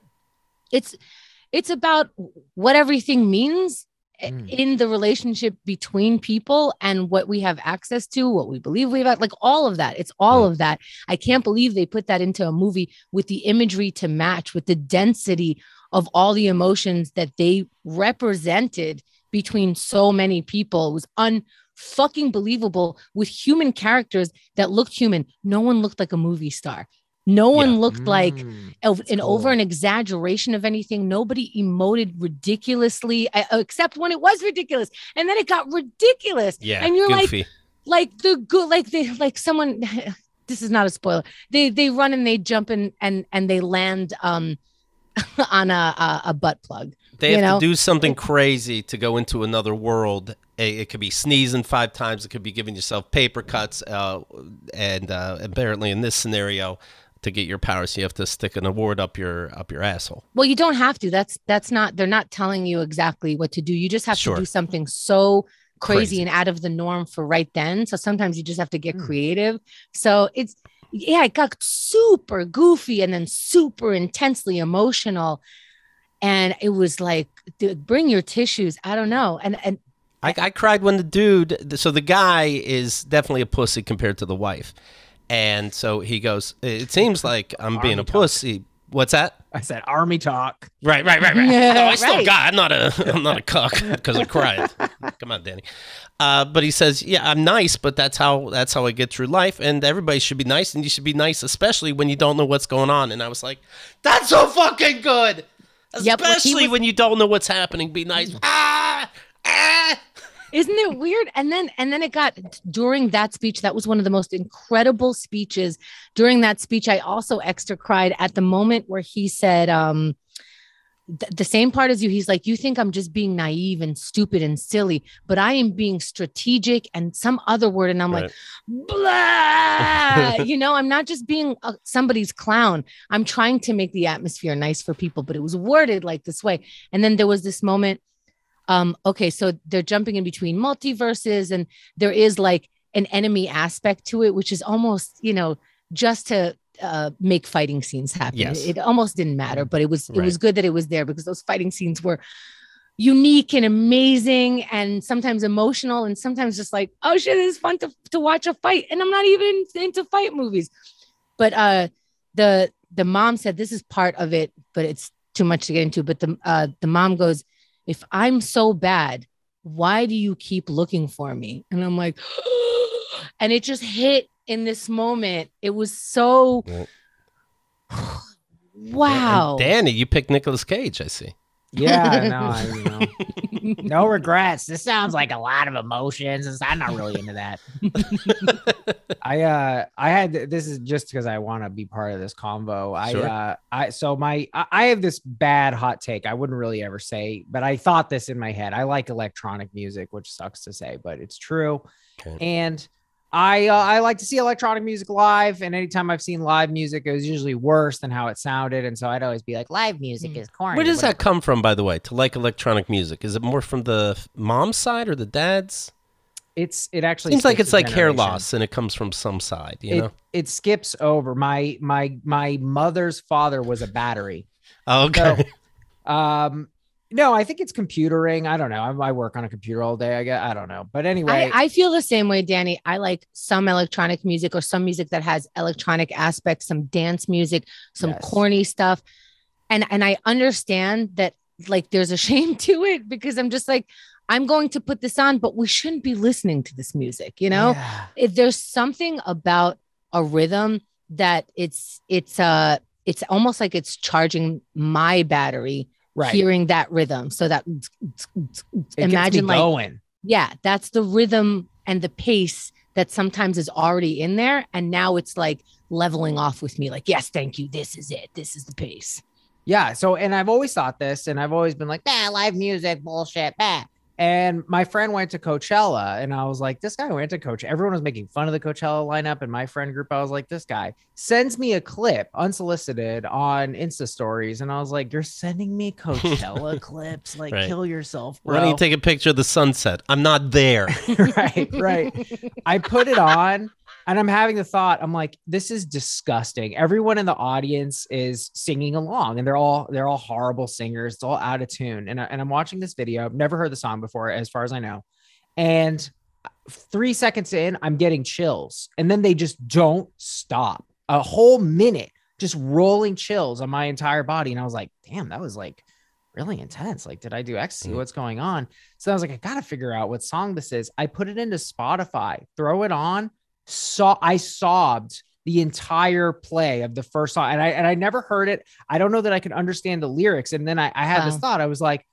It's about what everything means in the relationship between people and what we have access to, what we believe we have, like all of that. It's all of that. I can't believe they put that into a movie with the imagery to match, with the density of all the emotions that they represented between so many people. It was unfucking believable, with human characters that looked human. No one looked like a movie star. No one looked like over an exaggeration of anything. Nobody emoted ridiculously, except when it was ridiculous. And then it got ridiculous. Yeah, and you're goofy. like someone, this is not a spoiler. They run and they jump and they land on a butt plug. They have to do something crazy to go into another world. It could be sneezing 5 times. It could be giving yourself paper cuts. And apparently in this scenario, to get your powers, you have to stick an award up your asshole. Well, you don't have to. That's not, they're not telling you exactly what to do. You just have to do something so crazy and out of the norm for right then. So sometimes you just have to get creative. So yeah, it got super goofy and then super intensely emotional. And it was like, dude, bring your tissues. I don't know. And I cried when the dude, so the guy is definitely a pussy compared to the wife. And so he goes, it seems like I'm being a pussy. What's that? I said army talk. Right. No, I still got. I'm not a cuck because I cried. Come on, Danny. But he says, yeah, I'm nice, but that's how I get through life, and everybody should be nice, and you should be nice, especially when you don't know what's going on. And I was like, that's so fucking good, especially when you don't know what's happening. Be nice. Isn't it weird? And then it got, during that speech, that was one of the most incredible speeches. During that speech, I also extra cried at the moment where he said, the same part as you. He's like, you think I'm just being naive and stupid and silly, but I am being strategic and some other word. And I'm like, blah, I'm not just being somebody's clown. I'm trying to make the atmosphere nice for people, but it was worded like this way. And then there was this moment. Okay, so they're jumping in between multiverses, and there is like an enemy aspect to it, which is almost, just to make fighting scenes happen. Yes. It almost didn't matter, but it was good that it was there, because those fighting scenes were unique and amazing, and sometimes emotional, and sometimes just like, oh shit, it's fun to watch a fight, and I'm not even into fight movies. But the mom said, this is part of it, but it's too much to get into. But the mom goes, if I'm so bad, why do you keep looking for me? And I'm like, and it just hit in this moment. It was so, wow. And Danny, you picked Nicolas Cage, I see. Yeah, no regrets. This sounds like a lot of emotions. I'm not really into that. I had, this is just because I want to be part of this convo. Sure. I have this bad hot take. I wouldn't really ever say, but I thought this in my head. I like electronic music, which sucks to say, but it's true. Okay. And I like to see electronic music live, and anytime I've seen live music, it was usually worse than how it sounded, and so I'd always be like, live music is corny. Where does that come from, by the way, to like electronic music? Is it more from the mom's side or the dad's? It actually seems like it's like hair loss, and it comes from some side, It skips over. My mother's father was a battery. Oh, okay. So, no, I think it's computering. I don't know. I work on a computer all day. I guess. I don't know. But anyway, I feel the same way, Danny. I like some electronic music, or some music that has electronic aspects, some dance music, some corny stuff. And I understand that, like, there's a shame to it, because I'm just like, I'm going to put this on, but we shouldn't be listening to this music. If there's something about a rhythm that it's almost like it's charging my battery. Right. Hearing that rhythm. So that imagine like going. Yeah, that's the rhythm and the pace that sometimes is already in there. And now it's like leveling off with me. Like, yes, thank you. This is it. This is the pace. Yeah. So, and I've always thought this, and I've always been like, live music, bullshit, And my friend went to Coachella, and I was like, this guy went to Coachella. Everyone was making fun of the Coachella lineup. And my friend group, I was like, this guy sends me a clip unsolicited on Insta stories. And I was like, you're sending me Coachella clips? Like, kill yourself, bro. Why don't you take a picture of the sunset? I'm not there. Right. I put it on, and I'm having the thought, I'm like, this is disgusting. Everyone in the audience is singing along, and they're all horrible singers. It's all out of tune. And I'm watching this video. I've never heard the song before, as far as I know. And 3 seconds in, I'm getting chills. And then they just don't stop. A whole minute, just rolling chills on my entire body. And I was like, damn, that was like really intense. Like, did I do ecstasy? What's going on? So I was like, I got to figure out what song this is. I put it into Spotify, throw it on. I sobbed the entire play of the first song, and I never heard it. I don't know that I can understand the lyrics. And then I had this thought. I was like,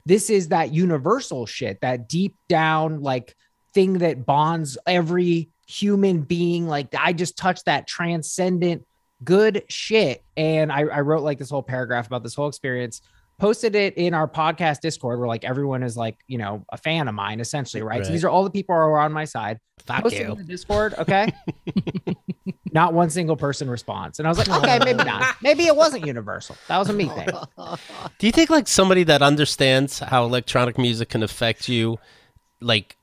this is that universal shit, that deep down like thing that bonds every human being. Like, I just touched that transcendent good shit. And I wrote like this whole paragraph about this whole experience, posted it in our podcast Discord, where like everyone is like, a fan of mine essentially. Right. So these are all the people who are on my side. Posted in the Discord. Okay. Not one single person responds. And I was like, okay, maybe not. Maybe it wasn't universal. That was a me thing. Do you think like somebody that understands how electronic music can affect you, like,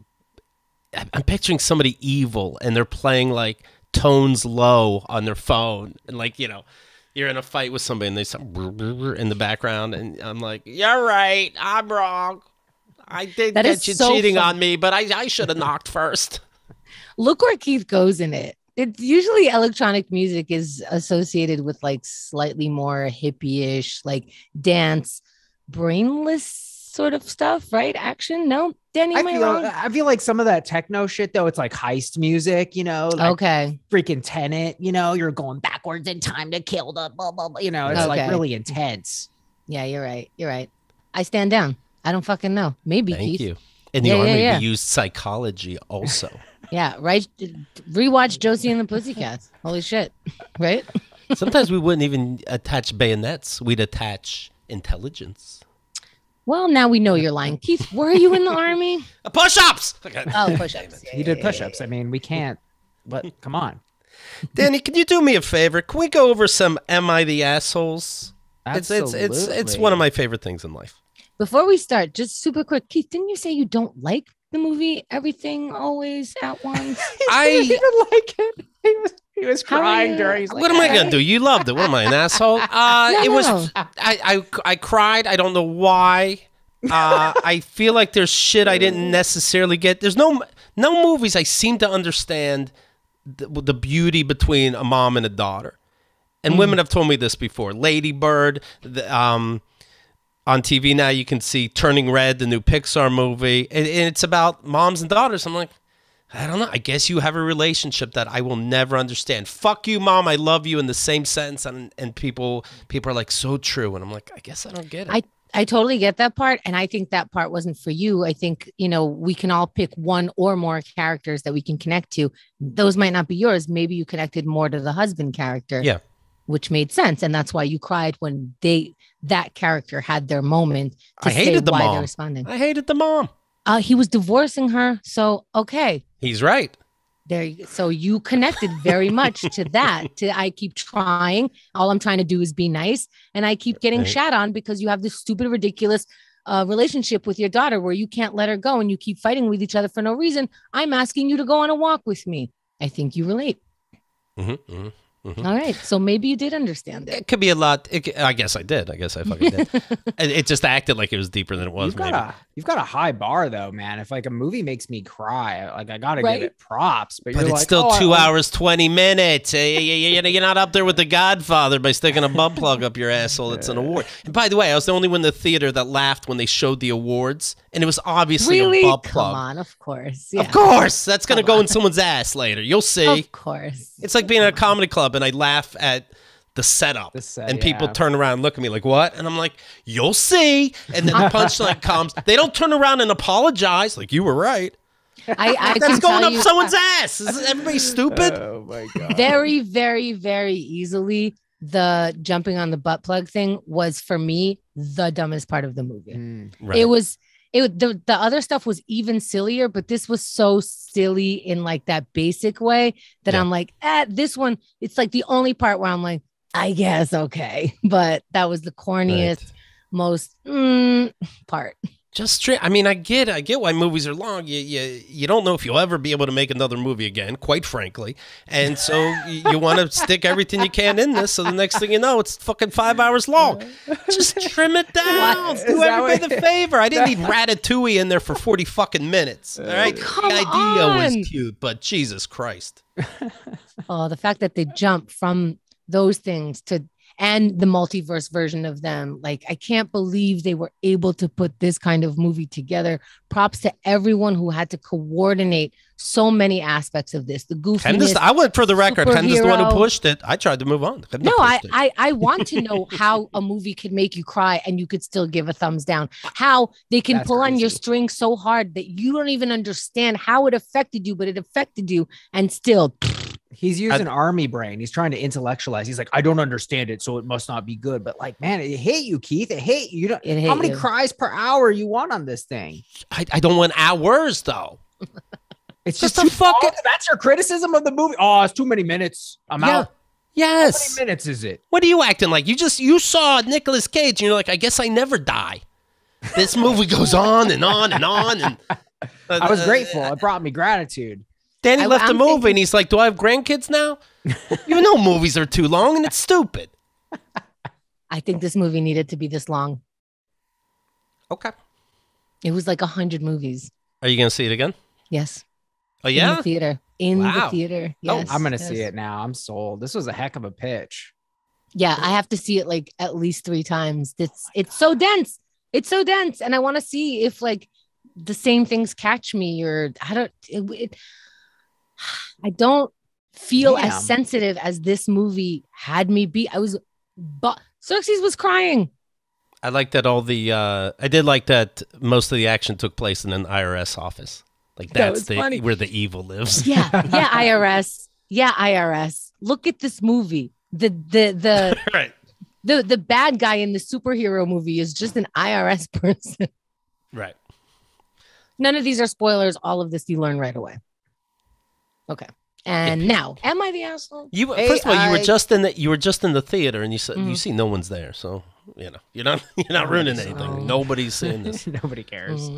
I'm picturing somebody evil and they're playing like tones low on their phone, and like, you know, you're in a fight with somebody and they start in the background, and I'm like, you're right, I'm wrong. I did get you cheating on me, but I should have knocked first. Look where Keith goes in it. It's usually electronic music is associated with like slightly more hippie-ish, like dance, brainless sort of stuff, right? Action? No, Danny, I feel like some of that techno shit though, it's like heist music, you know? Like okay. Freaking Tenet, you know, you're going backwards in time to kill the blah, blah, blah, you know, it's like really intense. Yeah, you're right. You're right. I stand down. I don't fucking know. Maybe, Thank Keith. you. In the Army, we used psychology also. Yeah, right. Rewatch Josie and the Pussycats. Holy shit. Right? Sometimes we wouldn't even attach bayonets. We'd attach intelligence. Well, now we know you're lying. Keith, were you in the Army? Push-ups! Oh, push-ups. You did push-ups. I mean, we can't, but come on. Danny, can you do me a favor? Can we go over some Am I the Assholes? Absolutely. It's one of my favorite things in life. Before we start, just super quick, Keith, didn't you say you don't like the movie Everything Always at Once? I didn't even like it. He was crying during. What am I gonna do? You loved it. What am I, an asshole? I cried. I don't know why. I feel like there's shit I didn't necessarily get. There's no movies I seem to understand the beauty between a mom and a daughter. And women have told me this before. Lady Bird, on TV now you can see Turning Red, the new Pixar movie, and it's about moms and daughters. I'm like, I don't know. I guess you have a relationship that I will never understand. Fuck you, mom. I love you in the same sentence, and people are like, so true, and I'm like, I guess I don't get it. I totally get that part, and I think that part wasn't for you. I think, you know, we can all pick one or more characters that we can connect to. Those might not be yours. Maybe you connected more to the husband character. Yeah. Which made sense, and that's why you cried when that character had their moment. I hated the mom. They're responding. I hated the mom. He was divorcing her, so okay. He's right. So you connected very much to that. I keep trying. All I'm trying to do is be nice, and I keep getting shat on because you have this stupid, ridiculous relationship with your daughter where you can't let her go, and you keep fighting with each other for no reason. I'm asking you to go on a walk with me. I think you relate. All right, so maybe you did understand it. It could be a lot. I guess I did. I guess I fucking did. It just acted like it was deeper than it was. You've got a high bar though, man. If like a movie makes me cry, like I gotta give it props. But you're it's like, still 2 hours 20 minutes. You're not up there with The Godfather by sticking a butt plug up your asshole. It's an award. And by the way, I was the only one in the theater that laughed when they showed the awards, and it was obviously a butt plug. Come on, of course. Yeah. Of course, that's gonna go in someone's ass later. You'll see. Of course. It's like being at a comedy club and I laugh at the setup, and people turn around and look at me like, what? And I'm like, you'll see. And then the punchline comes. They don't turn around and apologize like, you were right. That's going up someone's ass. Is everybody stupid? Oh my God. Very, very, very easily, the jumping on the butt plug thing was for me the dumbest part of the movie. Right. The other stuff was even sillier, but this was so silly in like that basic way that I'm like, this one, it's like the only part where I'm like, I guess, okay. But that was the corniest, most part. Just straight. I mean, I get why movies are long. You don't know if you'll ever be able to make another movie again, quite frankly. And so you want to stick everything you can in this. So the next thing you know, it's fucking 5 hours long. Just trim it down. Do everybody the favor. I didn't need Ratatouille in there for 40 fucking minutes. All right. Come the idea on. was cute, but Jesus Christ. Oh, the fact that they jump from those things to and the multiverse version of them. Like, I can't believe they were able to put this kind of movie together. Props to everyone who had to coordinate so many aspects of this. The goofiness. I went for the record. Chemda's the one who pushed it. I tried to move on. No, I want to know how a movie could make you cry and you could still give a thumbs down. How they can pull on your string so hard that you don't even understand how it affected you, but it affected you and still. He's using army brain. He's trying to intellectualize. He's like, I don't understand it, so it must not be good. But like, man, it hate you, Keith. It hate you. How many cries per hour you want on this thing? I don't want hours though. It's just too fucking. That's your criticism of the movie. Oh, it's too many minutes. I'm out. Yes. How many minutes is it? What are you acting like? You saw Nicolas Cage, and you're like, I guess I never die. This movie goes on and on and on. And I was grateful. It brought me gratitude. Danny left the movie and he's like, do I have grandkids now? You know movies are too long and it's stupid. I think this movie needed to be this long. Okay. It was like 100 movies. Are you going to see it again? Yes. Oh, yeah? In the theater. In the theater. Yes. I'm going to see it now. I'm sold. This was a heck of a pitch. Yeah, I have to see it like at least 3 times. It's so dense. It's so dense. And I want to see if like the same things catch me or I don't feel as sensitive as this movie had me be. Xerxes was crying. I like that I did like that most of the action took place in an IRS office. Like that's where the evil lives. Yeah, IRS. Yeah, IRS. Look at this movie. The right. The bad guy in the superhero movie is just an IRS person. Right. None of these are spoilers. All of this you learn right away. Okay. And now, am I the asshole? First of all, you were just in the theater, and you said you see no one's there, so you're not ruining anything. Nobody's seeing this. Nobody cares.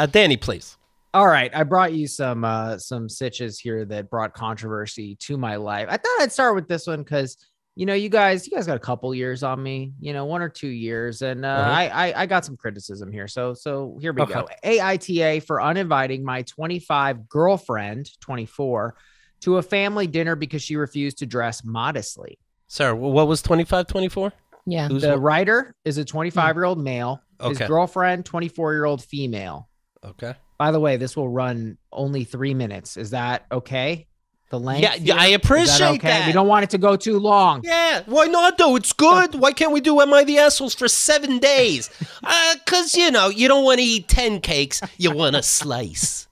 Danny, please. All right, I brought you some sitches here that brought controversy to my life. I thought I'd start with this one because you guys got a couple years on me, 1 or 2 years, and I got some criticism here. So here we go. AITA for uninviting my 25 girlfriend, 24, to a family dinner because she refused to dress modestly. Sir, what was 25, 24? Yeah. The writer is a 25-year-old male. His girlfriend, 24-year-old female. Okay. By the way, this will run only 3 minutes. Is that okay? The length? Yeah, I appreciate that. We don't want it to go too long. Yeah, why not though? It's good. Why can't we do Am I the Assholes for 7 days? Because, you don't want to eat 10 cakes. You want a slice.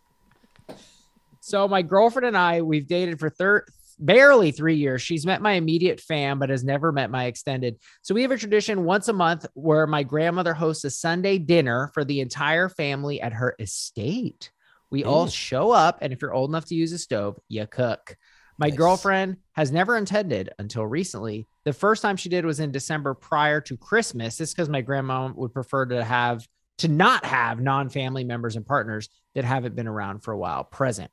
So my girlfriend and I, we've dated for barely 3 years. She's met my immediate fam, but has never met my extended. So we have a tradition once a month where my grandmother hosts a Sunday dinner for the entire family at her estate. We all show up, and if you're old enough to use a stove, you cook. My girlfriend has never attended until recently. The first time she did was in December prior to Christmas. This is because my grandma would prefer to not have non-family members and partners that haven't been around for a while present.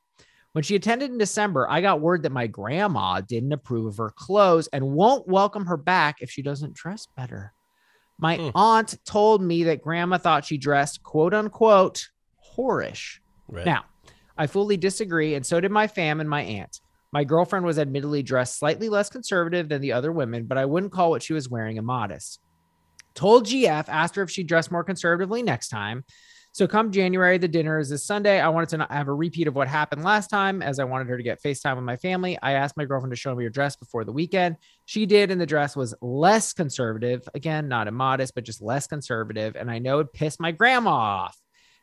When she attended in December, I got word that my grandma didn't approve of her clothes and won't welcome her back if she doesn't dress better. My aunt told me that grandma thought she dressed, quote unquote, whorish. Right. Now, I fully disagree, and so did my fam and my aunt. My girlfriend was admittedly dressed slightly less conservative than the other women, but I wouldn't call what she was wearing immodest. Told GF, asked her if she'd dress more conservatively next time. So come January, the dinner is this Sunday. I wanted to have a repeat of what happened last time, as I wanted her to get FaceTime with my family. I asked my girlfriend to show me her dress before the weekend. She did, and the dress was less conservative. Again, not immodest, but just less conservative, and I know it pissed my grandma off.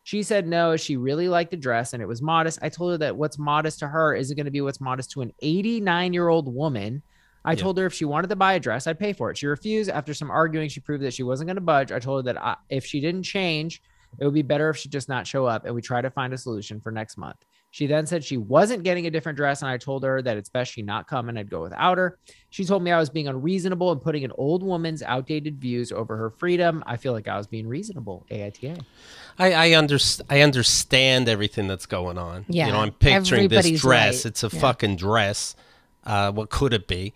She said no, she really liked the dress and it was modest. I told her that what's modest to her isn't going to be what's modest to an 89-year-old woman. I told her if she wanted to buy a dress, I'd pay for it. She refused. After some arguing, she proved that she wasn't going to budge. I told her that if she didn't change, it would be better if she just not show up, and we try to find a solution for next month. She then said she wasn't getting a different dress, and I told her that it's best she not come and I'd go without her. She told me I was being unreasonable and putting an old woman's outdated views over her freedom. I feel like I was being reasonable, AITA. I understand everything that's going on. Yeah, I'm picturing this dress. Right. It's a fucking dress. What could it be?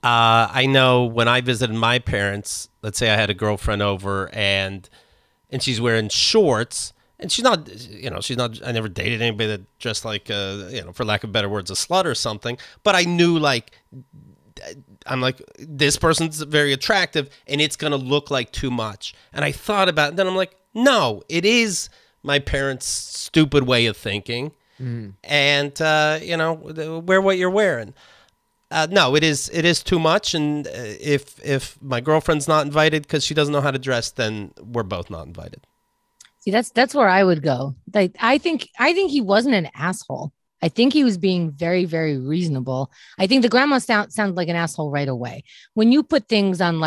I know when I visited my parents, let's say I had a girlfriend over and she's wearing shorts. And she's not, I never dated anybody that dressed like, for lack of better words, a slut or something. But I knew, I'm like, this person's very attractive and it's going to look like too much. And I thought about it. Then I'm like, no, it is my parents' stupid way of thinking. And, wear what you're wearing. No, it is too much. And if my girlfriend's not invited because she doesn't know how to dress, then we're both not invited. See, that's where I would go. I think he wasn't an asshole. I think he was being very, very reasonable. I think the grandma sounded like an asshole right away. When you put things on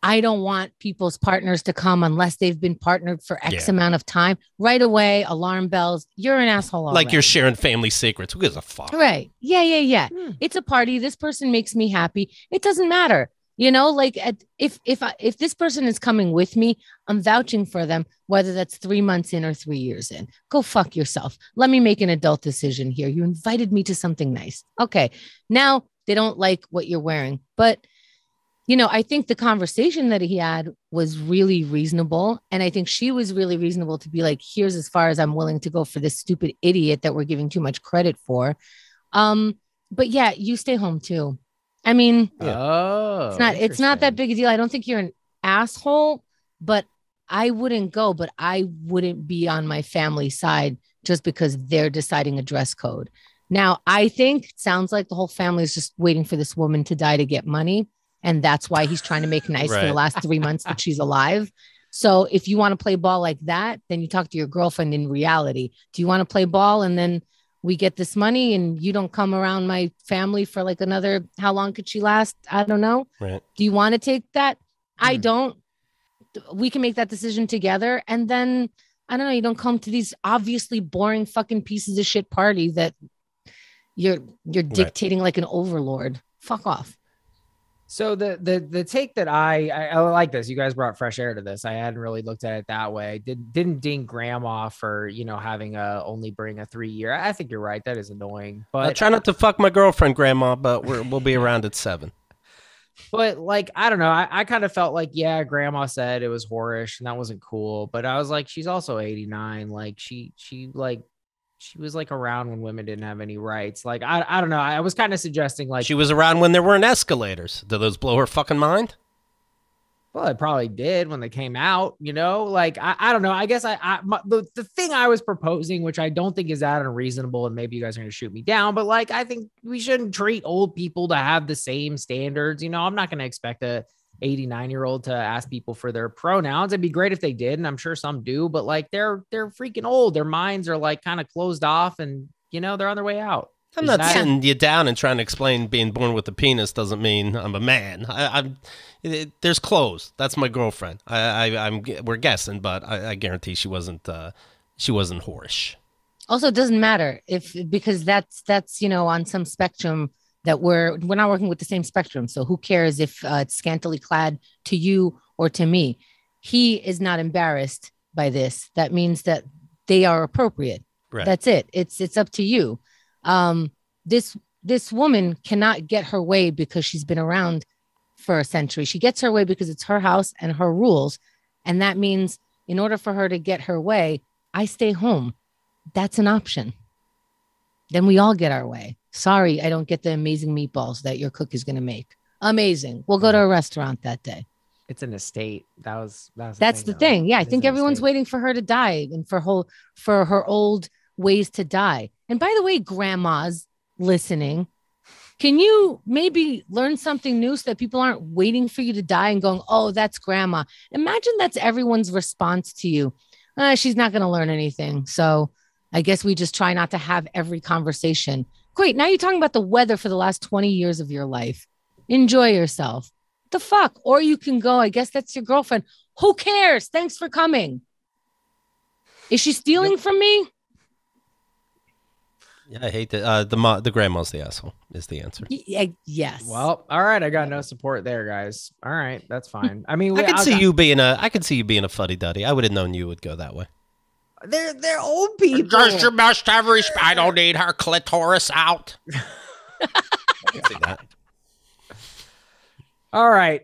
I don't want people's partners to come unless they've been partnered for X amount of time. Right away, alarm bells. You're an asshole already. Like you're sharing family secrets. Who gives a fuck? Right. Yeah. It's a party. This person makes me happy. It doesn't matter. You know, like if this person is coming with me, I'm vouching for them, whether that's 3 months in or 3 years in. Go fuck yourself. Let me make an adult decision here. You invited me to something nice. Okay. Now they don't like what you're wearing, but you know, I think the conversation that he had was really reasonable. And I think she was really reasonable to be like, here's as far as I'm willing to go for this stupid idiot that we're giving too much credit for. But yeah, you stay home too. I mean, it's not that big a deal. I don't think you're an asshole, but I wouldn't go, but I wouldn't be on my family's side just because they're deciding a dress code. Now, I think it sounds like the whole family is just waiting for this woman to die to get money. And that's why he's trying to make nice for the last 3 months that she's alive. So if you want to play ball like that, then you talk to your girlfriend in reality. Do you want to play ball and then we get this money and you don't come around my family for like another, how long could she last? I don't know. Right. Do you want to take that? I don't. We can make that decision together. And then, I don't know, you don't come to these obviously boring fucking pieces of shit party that you're dictating like an overlord. Fuck off. So the take that I like this. You guys brought fresh air to this. I hadn't really looked at it that way. Didn't ding grandma for, you know, having only bring a 3 year. I think you're right. That is annoying. But I try not to fuck my girlfriend, grandma, but we'll be around at 7. But like, I don't know. I kind of felt like, yeah, grandma said it was whorish and that wasn't cool. But I was like, she's also 89. Like she was like around when women didn't have any rights. Like, I don't know. I was kind of suggesting like she was around when there weren't escalators. Do those blow her fucking mind? Well, it probably did when they came out, you know, like, I don't know. I guess the thing I was proposing, which I don't think is that unreasonable, and maybe you guys are going to shoot me down, but like, I think we shouldn't treat old people to have the same standards. You know, I'm not going to expect a 89-year-old to ask people for their pronouns. It'd be great if they did, and I'm sure some do, but like they're freaking old. Their minds are like kind of closed off, and you know they're on their way out. I'm not sitting you down and trying to explain being born with a penis doesn't mean I'm a man. There's clothes. That's my girlfriend. We're guessing, but I guarantee she wasn't whorish. Also, it doesn't matter because that's you know, on some spectrum that we're not working with the same spectrum. So who cares if it's scantily clad to you or to me? He is not embarrassed by this. That means that they are appropriate. Right. That's it. It's up to you. This woman cannot get her way because she's been around for a century. She gets her way because it's her house and her rules. And that means in order for her to get her way, I stay home. That's an option. Then we all get our way. Sorry, I don't get the amazing meatballs that your cook is going to make. Amazing. We'll go to a restaurant that day. It's an estate. That's the thing. Yeah, I think everyone's waiting for her to die and for her old ways to die. And by the way, grandmas listening, can you maybe learn something new so that people aren't waiting for you to die and going, oh, that's grandma. Imagine that's everyone's response to you. She's not going to learn anything. So I guess we just try not to have every conversation. Great. Now you're talking about the weather for the last 20 years of your life. Enjoy yourself. What the fuck? Or you can go, I guess that's your girlfriend. Who cares? Thanks for coming. Is she stealing from me? Yeah, I hate that. The grandma's the asshole is the answer. Yes. Well, all right. I got no support there, guys. All right, that's fine. I mean, I could see you being a fuddy duddy. I would have known you would go that way. They're old people. Just you must have respect. I don't need her clitoris out. I can see that. All right,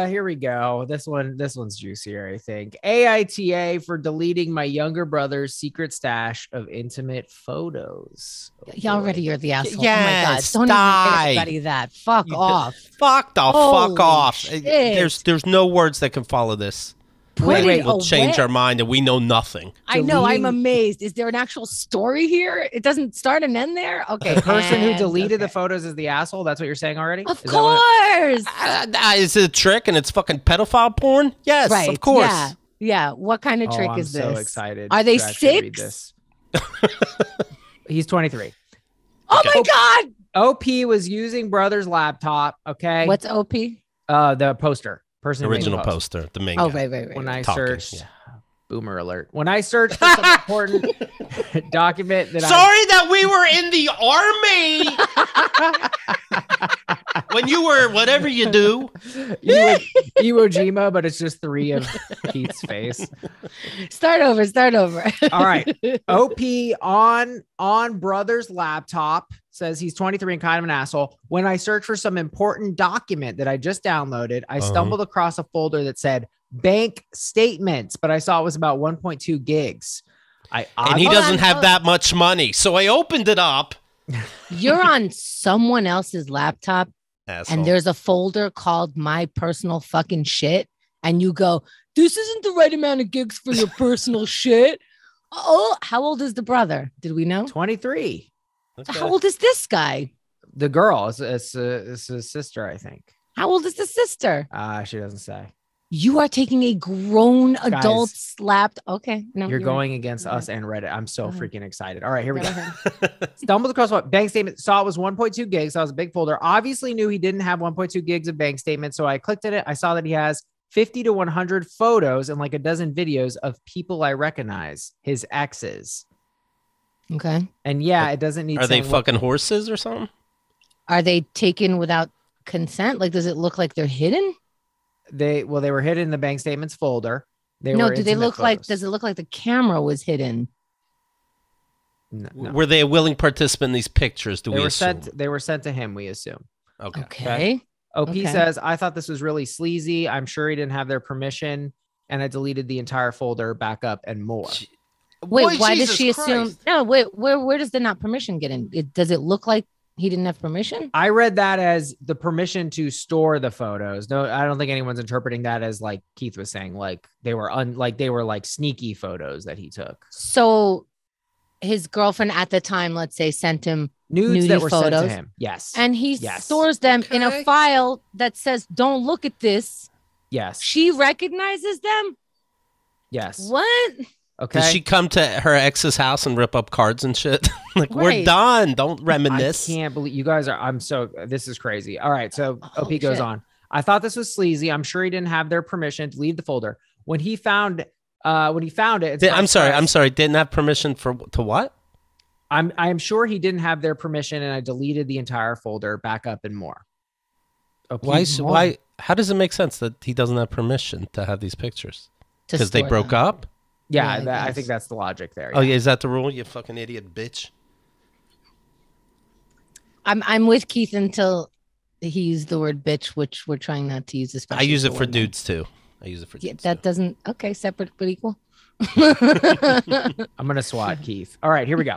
here we go. This one's juicier, I think. AITA for deleting my younger brother's secret stash of intimate photos. You already are the asshole. Yes, oh my God. Don't even say anybody that. Fuck off. Fuck off. Shit. There's no words that can follow this. Wait, we'll change our mind and we know nothing. I know. I'm amazed. Is there an actual story here? It doesn't start and end there? Okay. The person who deleted the photos is the asshole? That's what you're saying already? Of course. Is it a trick and it's fucking pedophile porn? Yes, right. Of course. Yeah. What kind of trick is this? I'm so excited. Are they 6? He's 23. Oh my God. OP was using brother's laptop. Okay. What's OP? The poster. Original poster, the main guy. Oh, right. When I searched, boomer alert. When I searched for some important document that Sorry that we were in the army. when you were whatever you do. Iwo Jima, but it's just 3 of Keith's face. Start over. All right. OP on brother's laptop says he's 23 and kind of an asshole. When I searched for some important document that I just downloaded, I stumbled across a folder that said bank statements, but I saw it was about 1.2 gigs. And he doesn't have that much money. So I opened it up. You're on someone else's laptop. Asshole. And there's a folder called My Personal Fucking Shit. And you go, this isn't the right amount of gigs for your personal shit. Oh, how old is the brother? Did we know? 23. Okay. How old is this guy? The girl is his sister, I think. How old is the sister? She doesn't say. You are taking a grown adult slapped. Okay. No, you're going against us and Reddit. I'm so freaking excited. All right, here we go. Stumbled across what bank statement, saw it was 1.2 gigs. So it was a big folder. Obviously knew he didn't have 1.2 gigs of bank statements. So I clicked at it. I saw that he has 50 to 100 photos and like a dozen videos of people I recognize, his exes. Okay. And yeah, it doesn't need. Are they fucking horses or something? Are they taken without consent? Like, does it look like they're hidden? They were hidden in the bank statements folder. Do they look like? Does it look like the camera was hidden? No. Were they a willing participant in these pictures? They were sent to him. We assume. Okay. OP says, I thought this was really sleazy. I'm sure he didn't have their permission, and I deleted the entire folder, backup, and more. Wait, why does she assume? No, wait. Where does the not permission get in? Does it look like he didn't have permission? I read that as the permission to store the photos. No, I don't think anyone's interpreting that as like Keith was saying, like they were like sneaky photos that he took. So his girlfriend at the time, let's say, sent him nudes that were photos, sent to him. Yes. And he stores them in a file that says, don't look at this. Yes. She recognizes them. Yes. What? Okay. Does she come to her ex's house and rip up cards and shit? Like, we're done. Don't reminisce. I can't believe you guys are. This is crazy. All right. So OP goes on. I thought this was sleazy. I'm sure he didn't have their permission to leave the folder. When he found it. I'm sorry. Didn't have permission to what? I'm sure he didn't have their permission, and I deleted the entire folder, backup, and more. Why? How does it make sense that he doesn't have permission to have these pictures? Because they broke up? Yeah, I think that's the logic there. Oh, yeah. Is that the rule? You fucking idiot bitch. I'm with Keith until he used the word bitch, which we're trying not to use. Especially I use it for dudes too. That doesn't. Okay, separate but equal. I'm gonna swat Keith. All right, here we go.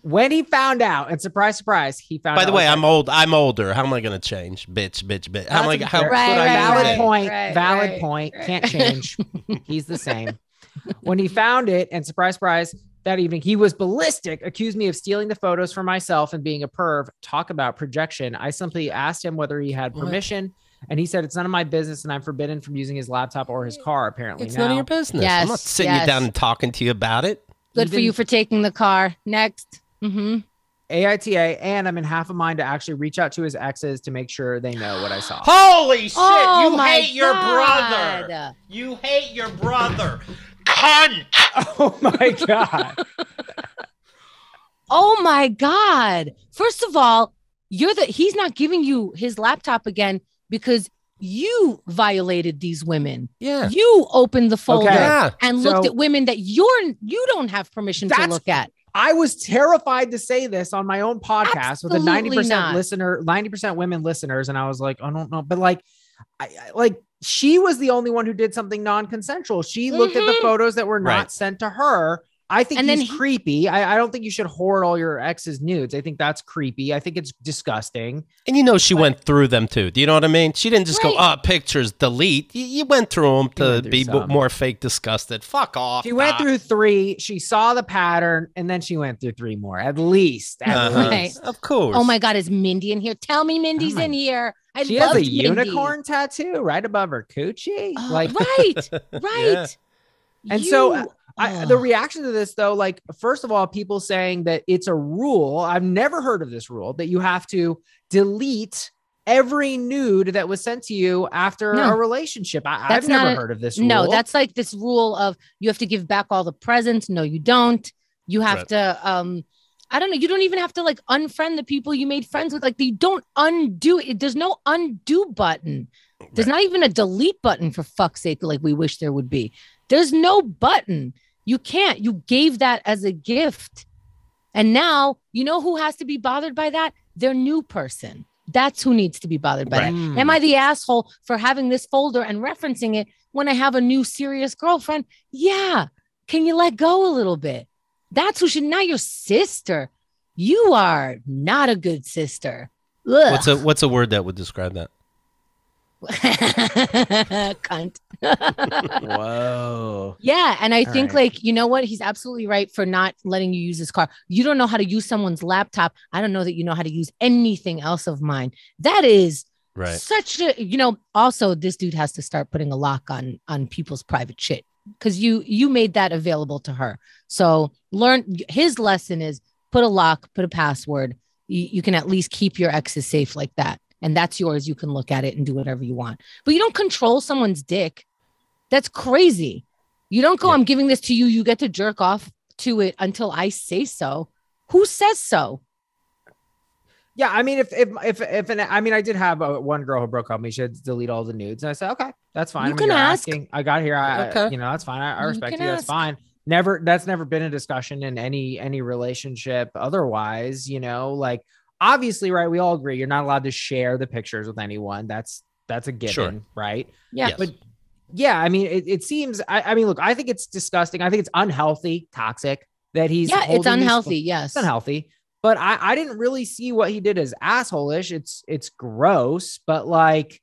When he found out, and surprise, surprise, he found out. By the way, I'm older. How am I gonna change? Bitch. Valid point. Can't change. He's the same. When he found it, and surprise, surprise, that evening, he was ballistic, accused me of stealing the photos for myself and being a perv. Talk about projection. I simply asked him whether he had permission, and he said, it's none of my business, and I'm forbidden from using his laptop or his car, apparently. It's none of your business. Yes, I'm not sitting you down and talking to you about it. Good for you for taking the car. Next. Mm-hmm. AITA, and I'm in half a mind to actually reach out to his exes to make sure they know what I saw. Holy shit! You hate your brother. You hate your brother. Cunt! Oh my God. Oh my God. First of all, he's not giving you his laptop again because you violated these women. Yeah. You opened the folder and So- looked at women that you don't have permission to look at. I was terrified to say this on my own podcast with a 90% women listeners. And I was like, I don't know. But like, she was the only one who did something non-consensual. She looked at the photos that were not sent to her. I think he's creepy. I don't think you should hoard all your ex's nudes. I think that's creepy. I think it's disgusting. And she went through them too. Do you know what I mean? She didn't just go, pictures, delete. You went through them to be more fake disgusted. Fuck off. She went through 3. She saw the pattern, and then she went through 3 more, at least. Of course. Oh my God, is Mindy in here? Tell me Mindy's in here. She has a unicorn tattoo right above her coochie. Right. And so the reaction to this, though, like, first of all, people saying that it's a rule. I've never heard of this rule that you have to delete every nude that was sent to you after a relationship. I've never heard of this rule. No, that's like this rule of you have to give back all the presents. No, you don't. You have to I don't know. You don't even have to like unfriend the people you made friends with. Like, you don't undo it. There's no undo button. There's not even a delete button, for fuck's sake, like we wish there would be. There's no button. You can't. You gave that as a gift. And now, you know who has to be bothered by that? Their new person. That's who needs to be bothered by that. Am I the asshole for having this folder and referencing it when I have a new serious girlfriend? Yeah. Can you let go a little bit? That's who should, not your sister. You are not a good sister. Ugh. What's a word that would describe that? Cunt. Whoa. Yeah. And I think like, you know what? He's absolutely right for not letting you use his car. You don't know how to use someone's laptop. I don't know that you know how to use anything else of mine. That is such a, you know, also this dude has to start putting a lock on people's private shit, because you made that available to her. So his lesson is put a lock, put a password. You can at least keep your exes safe like that. And that's yours. You can look at it and do whatever you want. But you don't control someone's dick. That's crazy. You don't go, I'm giving this to you. You get to jerk off to it until I say so. Who says so? Yeah, I mean, I did have one girl who broke up with me. She had to delete all the nudes, and I said, okay, that's fine. You can ask. I got here. That's fine. I respect you. That's fine. That's never been a discussion in any relationship. Otherwise, you know, like, obviously, right? We all agree you're not allowed to share the pictures with anyone. That's a given, right? Yeah. Yes. But yeah, I mean, it seems. I mean, look, I think it's disgusting. I think it's unhealthy, toxic that he's. Yeah, it's unhealthy. Yes, it's unhealthy. But I didn't really see what he did as asshole-ish. It's gross, but like,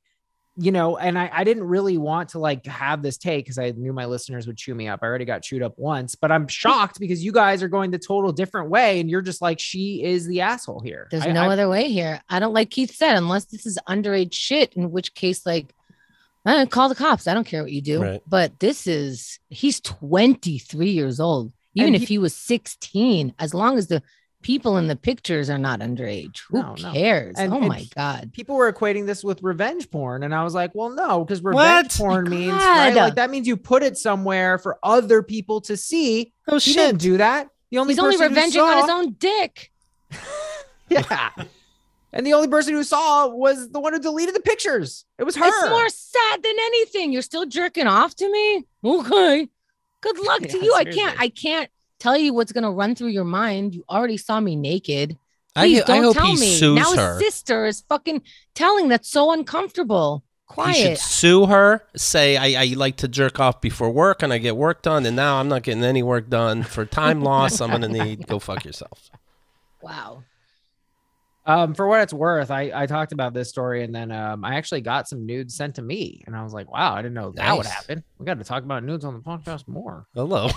you know, and I didn't really want to like have this take because I knew my listeners would chew me up. I already got chewed up once, but I'm shocked because you guys are going the total different way. And you're just like, she is the asshole here. There's no other way here. I don't, like Keith said, unless this is underage shit, in which case, like, call the cops. I don't care what you do. Right. But he's 23 years old. Even if he was 16, as long as the people in the pictures are not underage, who cares? And my God. People were equating this with revenge porn. And I was like, well, no, because revenge porn means, right? Like, that means you put it somewhere for other people to see. Oh, shit. He didn't do that. He's only revenging on his own dick. Yeah. And the only person who saw was the one who deleted the pictures. It was her. It's more sad than anything. You're still jerking off to me? Okay. Good luck to you. Seriously. I can't tell you what's going to run through your mind. You already saw me naked. Please I hope tell he me. sues now her. His sister is fucking telling that's so uncomfortable. Quiet. He should sue her, say, I like to jerk off before work and I get work done, and now I'm not getting any work done. For time loss, I'm going to need, go fuck yourself. Wow. For what it's worth, I talked about this story, and then I actually got some nudes sent to me, and I was like, wow, I didn't know that would happen. We got to talk about nudes on the podcast more. Hello.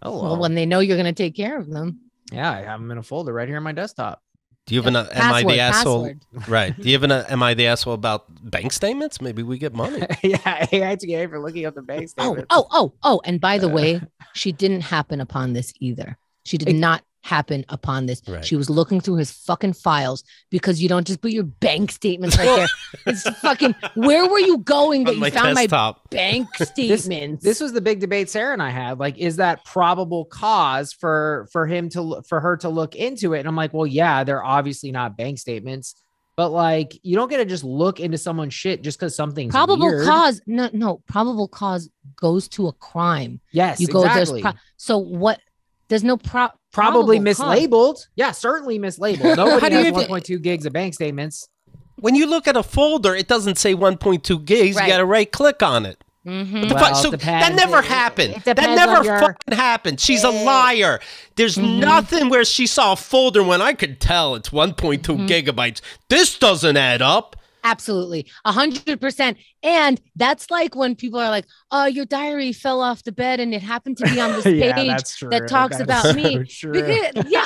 Well, when they know you're going to take care of them. Yeah, I have them in a folder right here on my desktop. Do you have am I the asshole? Right. Do you have am I the asshole about bank statements? Maybe we get money. Yeah, KATG for looking up the bank statements. Oh, and by the way, she didn't happen upon this either. She did not happen upon this. Right. She was looking through his fucking files, because you don't just put your bank statements right there. It's fucking, where were you going that you found desktop. My bank statements? This was the big debate Sarah and I had. Like, is that probable cause for her to look into it? And I'm like, well, yeah, they're obviously not bank statements, but like, you don't get to just look into someone's shit just because something's probable weird. Cause. No, probable cause goes to a crime. Yes, you go. Exactly. So what? There's no probably mislabeled. Cause. Yeah, certainly mislabeled. Nobody has 1.2 gigs of bank statements. When you look at a folder, it doesn't say 1.2 gigs. Right. You got to right click on it. Mm-hmm. Well, so that never happened. That never fucking happened. She's a liar. There's nothing where she saw a folder when I could tell it's 1.2 gigabytes. This doesn't add up. Absolutely. 100%. And that's like when people are like, oh, your diary fell off the bed and it happened to be on this page that talks about me. Because,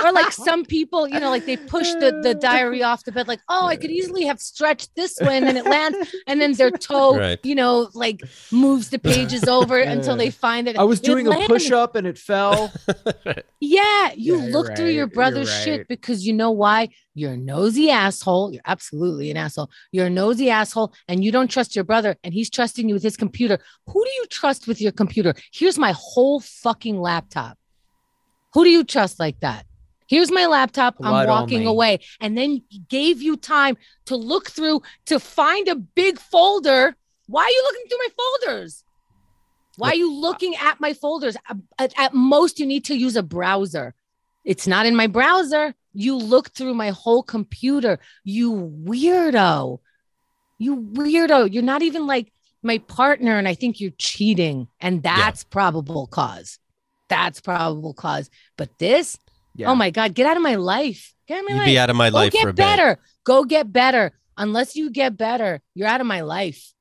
or like some people, you know, like they push the diary off the bed, like, oh, I could easily have stretched this way, and then it lands, and then their toe, you know, like moves the pages over until they find that I was doing a push-up and it fell. Yeah, you look through your brother's shit because you know why? You're a nosy asshole. You're absolutely an asshole. You're a nosy asshole, and you don't trust your brother, and he's trusting you with his computer. Who do you trust with your computer? Here's my whole fucking laptop. Who do you trust like that? Here's my laptop. Blood I'm walking only. away. And then gave you time to look through, to find a big folder. Why are you looking through my folders? Why are you looking at my folders? At most, you need to use a browser. It's not in my browser. You looked through my whole computer. You weirdo. You weirdo. You're not even like my partner, and I think you're cheating. And that's probable cause. That's probable cause. But this, oh my God, get out of my life. Get out of my life. Be out of my life for a bit. Go get better. Go get better. Unless you get better, you're out of my life.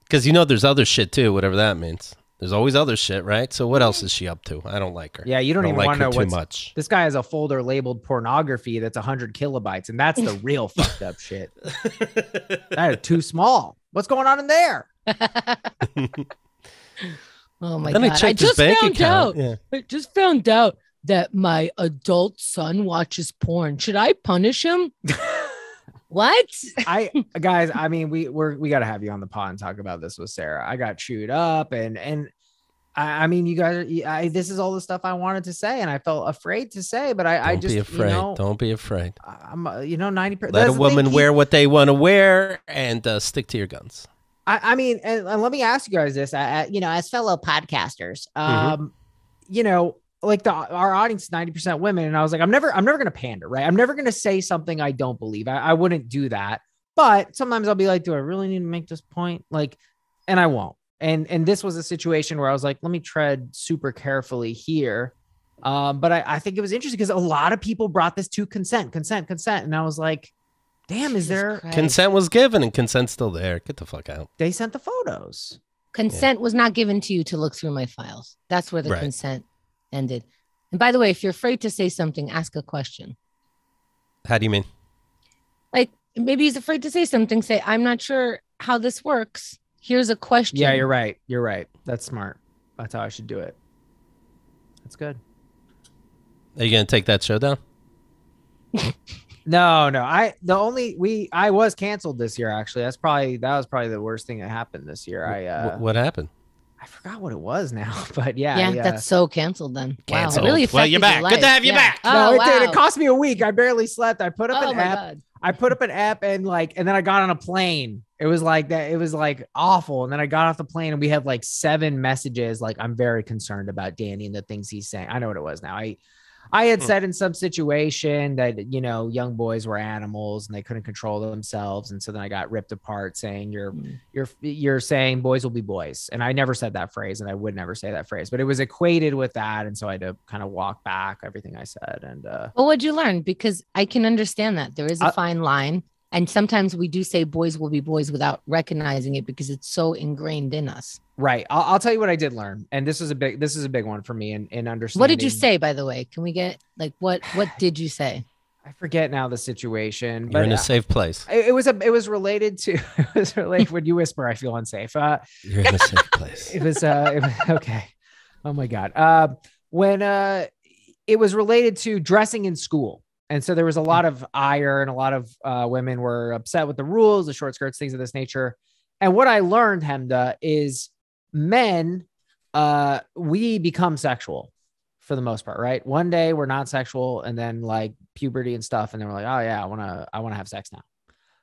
Because there's other shit too, whatever that means. There's always other shit, right? So what else is she up to? I don't like her. Yeah, you don't even like want to know too much. This guy has a folder labeled pornography that's 100 kilobytes, and that's the real fucked up shit. That is too small. What's going on in there? Oh my Then God. I just found out. Yeah. I just found out that my adult son watches porn. Should I punish him? What? Guys, I mean, we got to have you on the pod and talk about this with Sarah. I got chewed up and I mean, you guys, this is all the stuff I wanted to say, and I felt afraid to say, but I just, be afraid. Don't be afraid. I'm, 90%. Let a woman wear what they want to wear and stick to your guns. I mean, and let me ask you guys this, as fellow podcasters, like our audience is 90% women. And I was like, I'm never going to pander, right? I'm never going to say something I don't believe. I wouldn't do that. But sometimes I'll be like, do I really need to make this point? Like, and I won't. And this was a situation where I was like, let me tread super carefully here. But I think it was interesting because a lot of people brought this to consent. And I was like, damn, is there consent was given and consent's still there. Get the fuck out. They sent the photos. Consent was not given to you to look through my files. That's where the consent ended. And by the way, if you're afraid to say something, ask a question. How do you mean? Like maybe he's afraid to say something. Say, I'm not sure how this works. Here's a question. Yeah, you're right. You're right. That's smart. That's how I should do it. That's good. Are you going to take that show down? No. I was canceled this year. Actually, that was probably the worst thing that happened this year. What happened? I forgot what it was now, but yeah. That's so canceled then. Canceled. Wow, really well, you're back. Good to have you back. No, it did. It cost me a week. I barely slept. I put up an app. God. I put up an app and then I got on a plane. It was like that. It was like awful. And then I got off the plane and we had like 7 messages. Like, I'm very concerned about Danny and the things he's saying. I know what it was now. I had said in some situation that, young boys were animals and they couldn't control themselves. And so then I got ripped apart saying you're saying boys will be boys. And I never said that phrase and I would never say that phrase, but it was equated with that. And so I had to kind of walk back everything I said. And well, what'd you learn? Because I can understand that there is a fine line. And sometimes we do say boys will be boys without recognizing it because it's so ingrained in us. Right. I'll tell you what I did learn. And this is a big one for me in understanding. What did you say, by the way? Can we get what did you say? I forget now the situation. You're in a safe place. It was related to when you whisper, I feel unsafe. You're in a safe place. It was okay. Oh my God. When it was related to dressing in school. And so there was a lot of ire and a lot of women were upset with the rules, the short skirts, things of this nature. And what I learned, Chemda, is men, we become sexual for the most part, right? One day we're not sexual and then like puberty and stuff. And then we're like, oh yeah, I want to have sex now.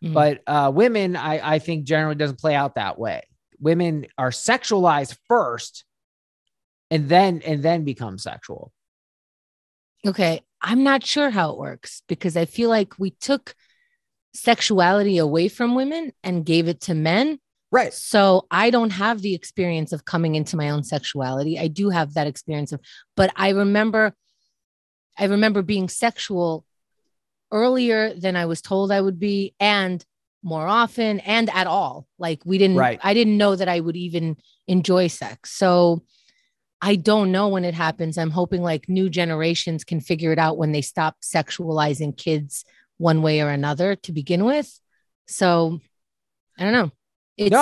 Mm-hmm. But women, I think generally doesn't play out that way. Women are sexualized first and then become sexual. Okay. I'm not sure how it works because I feel like we took sexuality away from women and gave it to men. Right. So I don't have the experience of coming into my own sexuality. I do have that experience but I remember being sexual earlier than I was told I would be and more often and at all. Like I didn't know that I would even enjoy sex. So I don't know when it happens. I'm hoping like new generations can figure it out when they stop sexualizing kids one way or another to begin with. So I don't know. It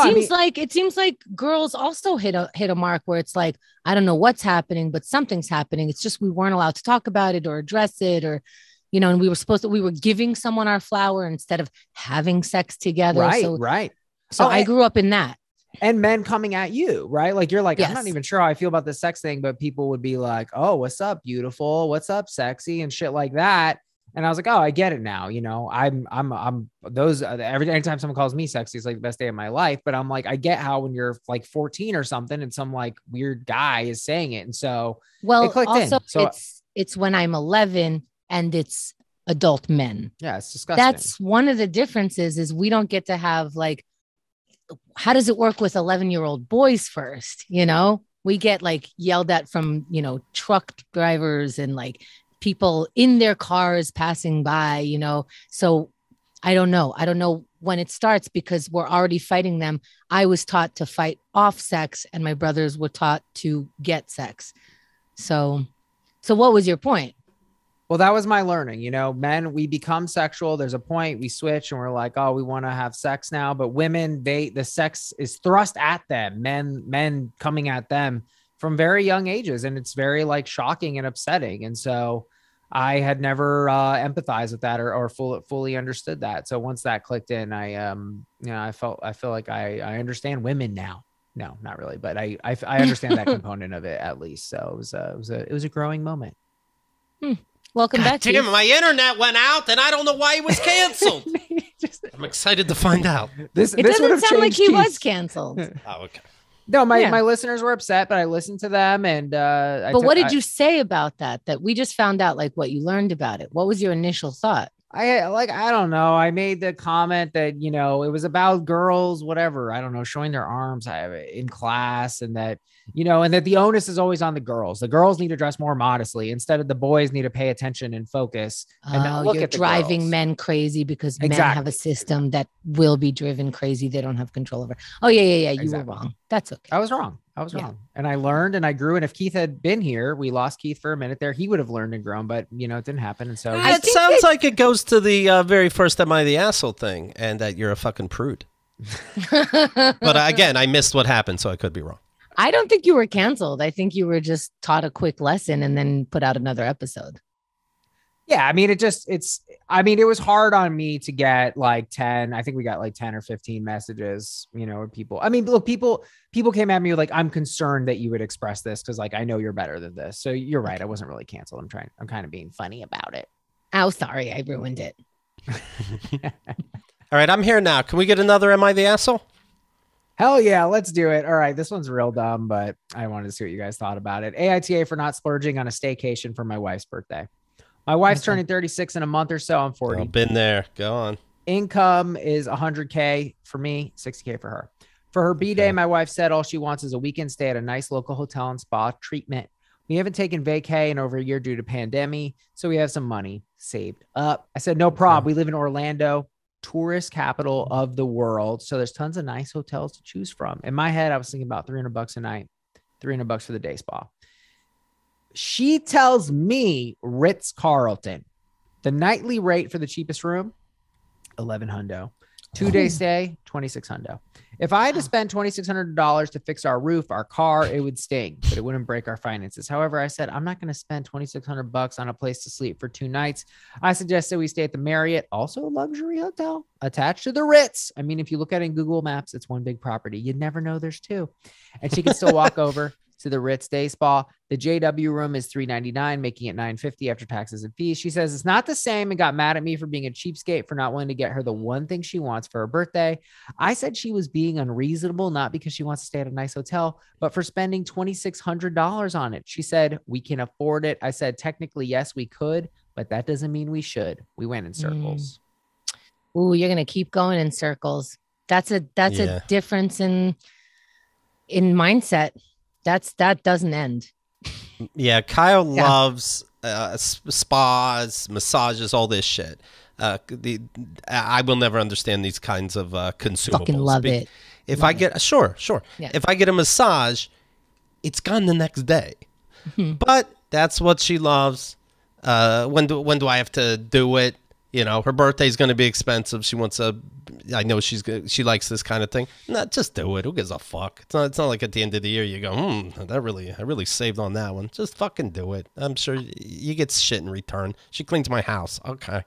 seems like girls also hit a mark where it's like, I don't know what's happening, but something's happening. It's just we weren't allowed to talk about it or address it or, and we were giving someone our flower instead of having sex together. Right. So I grew up in that. and men coming at you, right? Like you're like, Yes. I'm not even sure how I feel about this sex thing, but people would be like, oh, what's up, beautiful? What's up, sexy? And shit like that. And I was like, oh, I get it now. You know, I'm those anytime someone calls me sexy, it's like the best day of my life. But I'm like, I get how when you're like 14 or something and some like weird guy is saying it. And so it clicked also in. So it's when I'm 11 and it's adult men. yeah, it's disgusting. That's one of the differences is we don't get to have like, how does it work with 11-year-old boys first? You know, we get like yelled at from, you know, truck drivers and like people in their cars passing by, you know. So I don't know when it starts because we're already fighting them. I was taught to fight off sex and my brothers were taught to get sex. So what was your point? Well, that was my learning. You know, men, we become sexual. There's a point we switch and we're like, oh, we want to have sex now. But women, the sex is thrust at them, men coming at them from very young ages. And it's very like shocking and upsetting. And so I had never empathized with that or fully understood that. So once that clicked in, I feel like I understand women now. No, not really, but I understand that component of it at least. So it was a growing moment. Welcome back. Damn, my internet went out and I don't know why it was canceled. I'm excited to find out. It doesn't sound like he was canceled. Oh, okay. No, my listeners were upset, but I listened to them and but what did you say about that we just found out, like what you learned about it? What was your initial thought? I don't know. I made the comment that, you know, it was about girls, whatever, I don't know, showing their arms in class and that, you know, and that the onus is always on the girls. The girls need to dress more modestly instead of the boys need to pay attention and focus. And not look you're at the driving girls. men crazy because men have a system that will be driven crazy. They don't have control over. Oh, yeah. You were wrong. That's okay. I was wrong. And I learned and I grew. And if Keith had been here, we lost Keith for a minute there. He would have learned and grown, but you know, it didn't happen. And so it sounds like it goes to the very first "Am I the asshole" thing and that you're a fucking prude. But again, I missed what happened, so I could be wrong. I don't think you were canceled. I think you were just taught a quick lesson and then put out another episode. Yeah, I mean, it was hard on me to get like 10. I think we got like 10 or 15 messages, you know, people. I mean, look, people came at me like, I'm concerned that you would express this because like I know you're better than this. So you're right. I wasn't really canceled. I'm kind of being funny about it. Oh, sorry. I ruined it. All right, I'm here now. Can we get another Am I the Asshole? Hell yeah, let's do it. All right, this one's real dumb, but I wanted to see what you guys thought about it. AITA for not splurging on a staycation for my wife's birthday. My wife's turning 36 in a month or so. I'm 40. I've been there. Go on. Income is $100K for me, $60K for her. For her B-day, my wife said all she wants is a weekend stay at a nice local hotel and spa treatment. We haven't taken vacay in over a year due to pandemic, so we have some money saved up. I said, no problem. We live in Orlando, tourist capital of the world. So there's tons of nice hotels to choose from. In my head, I was thinking about $300 a night, $300 for the day spa. She tells me Ritz-Carlton, the nightly rate for the cheapest room, $1,100. 2-day stay, $2,600. If I had to spend $2,600 to fix our roof, our car, it would sting, but it wouldn't break our finances. However, I said, I'm not going to spend $2,600 on a place to sleep for 2 nights. I suggested we stay at the Marriott, also a luxury hotel attached to the Ritz. I mean, if you look at it in Google Maps, it's one big property. You'd never know there's 2. And she can still walk over to the Ritz Day Spa. The JW room is $399, making it $950 after taxes and fees. She says it's not the same and got mad at me for being a cheapskate for not wanting to get her the one thing she wants for her birthday. I said she was being unreasonable, not because she wants to stay at a nice hotel, but for spending $2,600 on it. She said, we can afford it. I said, technically, yes, we could, but that doesn't mean we should. We went in circles. Ooh, you're going to keep going in circles. That's a difference in mindset. That doesn't end. Yeah, Kyle loves spas, massages, all this shit. I will never understand these kinds of consumables. Fucking love it. If I get sure. Yeah. If I get a massage, it's gone the next day. But that's what she loves. When do I have to do it? You know, her birthday's going to be expensive. She wants I know she likes this kind of thing. No, just do it. Who gives a fuck? It's not like at the end of the year you go, I really saved on that one. Just fucking do it. I'm sure you get shit in return. She cleans my house. Okay.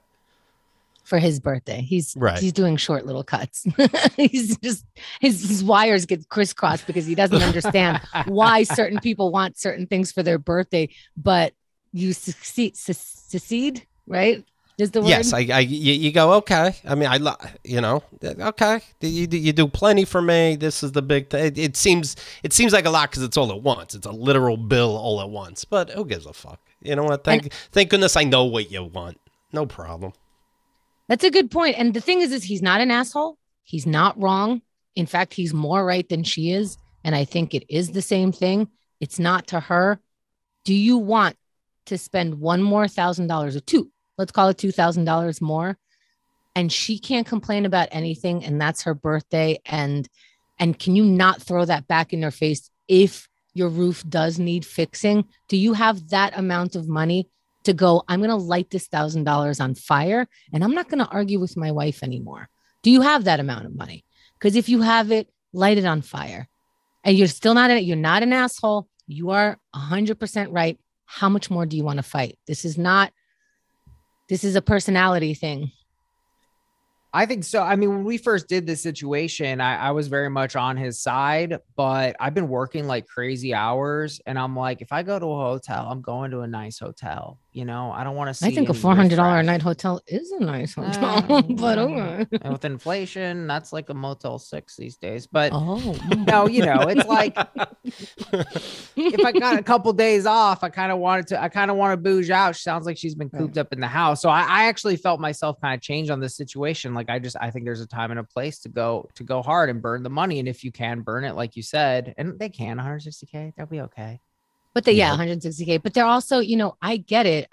for his birthday. He's Right. He's doing short little cuts. He's just his wires get crisscrossed because he doesn't understand why certain people want certain things for their birthday, but you secede, right? Is the word? Yes, you go, okay. I mean, okay. You do plenty for me. This is the big thing. It seems like a lot because it's all at once. It's a literal bill all at once. But who gives a fuck? You know what? Thank goodness I know what you want. No problem. That's a good point. And the thing is he's not an asshole. He's not wrong. In fact, he's more right than she is. And I think it is the same thing. It's not to her. Do you want to spend one more $1,000 or two? Let's call it $2,000 more. And she can't complain about anything. And that's her birthday. And can you not throw that back in her face if your roof does need fixing? Do you have that amount of money to go, I'm going to light this $1,000 on fire and I'm not going to argue with my wife anymore? Do you have that amount of money? Because if you have it, light it on fire. And you're still not you're not an asshole. You are 100% right. How much more do you want to fight? This is a personality thing. I think so. I mean, when we first did this situation, I was very much on his side, but I've been working like crazy hours. And I'm like, if I go to a hotel, I'm going to a nice hotel. You know, I don't want to see. I think a $400 a night hotel is a nice hotel, but okay. And with inflation, that's like a Motel 6 these days. But no, it's like if I got a couple days off, I kind of want to bouge out. She sounds like she's been cooped up in the house. So I actually felt myself kind of change on this situation. Like I think there's a time and a place to go hard and burn the money. And if you can burn it, like you said, and they can 160K, that'll be okay. But 160K. But they're also, I get it.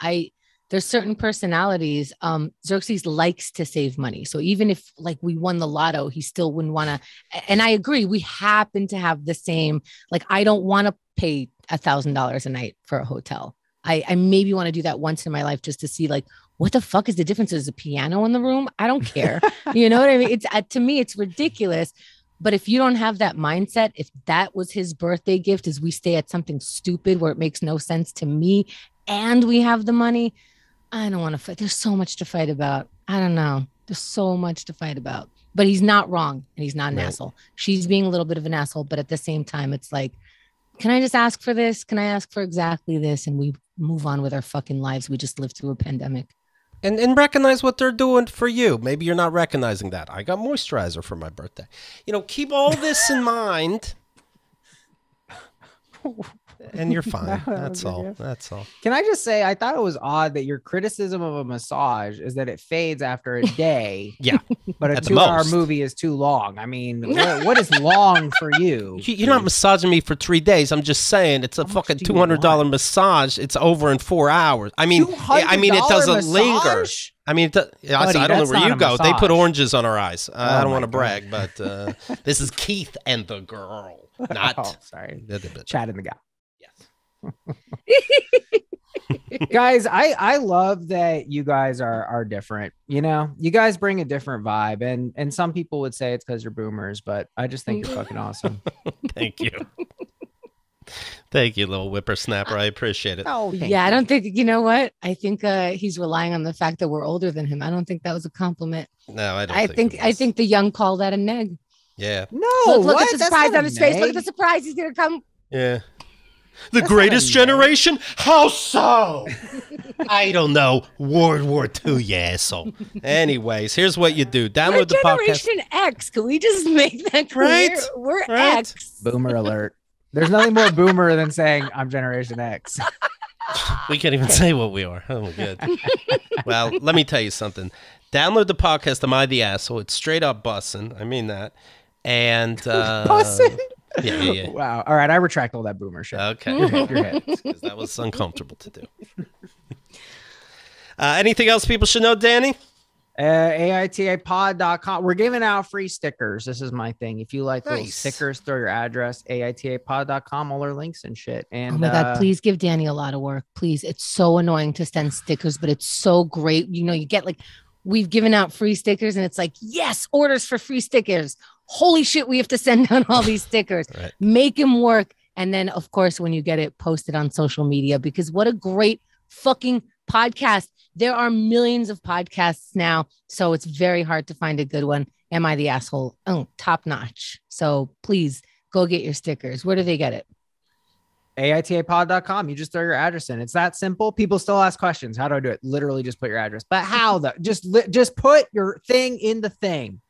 There's certain personalities. Xerxes likes to save money. So even if like we won the lotto, he still wouldn't want to. And I agree. We happen to have the same, like, I don't want to pay $1,000 a night for a hotel. I maybe want to do that once in my life just to see like, what the fuck is the difference? There's a piano in the room. I don't care. You know what I mean? It's to me, it's ridiculous. But if you don't have that mindset, if that was his birthday gift, is we stay at something stupid where it makes no sense to me and we have the money, I don't want to fight. There's so much to fight about. I don't know. There's so much to fight about. But he's not wrong and he's not an asshole. She's being a little bit of an asshole. But at the same time, it's like, can I just ask for this? Can I ask for exactly this? And we move on with our fucking lives. We just lived through a pandemic. And recognize what they're doing for you. Maybe you're not recognizing that. I got moisturizer for my birthday. Keep all this in mind. And you're fine. That's all. That's all. Can I just say, I thought it was odd that your criticism of a massage is that it fades after a day. Yeah. But a 2-hour movie is too long. I mean, what is long for you? You're not massaging me for 3 days. I'm just saying it's a fucking $200 massage. It's over in 4 hours. I mean, it doesn't linger. I mean, I don't know where you go. They put oranges on our eyes. I don't want to brag, but this is Keith and the girl. Not sorry. Chad and the guy. Yes. Guys, I love that you guys are different. You guys bring a different vibe, and some people would say it's because you're boomers, but I just think you're fucking awesome. Thank you. Thank you, little whippersnapper. I appreciate it. I don't think, you know what? I think he's relying on the fact that we're older than him. I don't think that was a compliment. No, I don't I think the young call that a neg. Yeah. No, look at the surprise on his face. Look at the surprise. He's going to come. Yeah. The greatest generation? How so? I don't know. World War II, you asshole. Anyways, here's what you do. Download the podcast. Generation X. Can we just make that clear? Right? We're X. Boomer alert. There's nothing more boomer than saying I'm Generation X. We can't even say what we are. Oh, my God. Well, let me tell you something. Download the podcast, Am I the Asshole? It's straight up bussin'. I mean that. And bussin'? Yeah. Wow. All right. I retract all that boomer shit. Okay. Your head. Because that was uncomfortable to do. Anything else people should know, Danny? AITApod.com. We're giving out free stickers. This is my thing. If you like little stickers, throw your address, AITApod.com, all our links and shit. And oh my God, please give Danny a lot of work. Please. It's so annoying to send stickers, but it's so great. You get like, we've given out free stickers and it's like, yes, orders for free stickers. Holy shit, we have to send out all these stickers. Right. Make him work. And then, of course, when you get it, post it on social media, because what a great fucking podcast. There are millions of podcasts now, so it's very hard to find a good one. Am I the asshole? Oh, top notch. So please go get your stickers. Where do they get it? AITApod.com. You just throw your address in. It's that simple. People still ask questions. How do I do it? Literally just put your address. But how though? Just put your thing in the thing.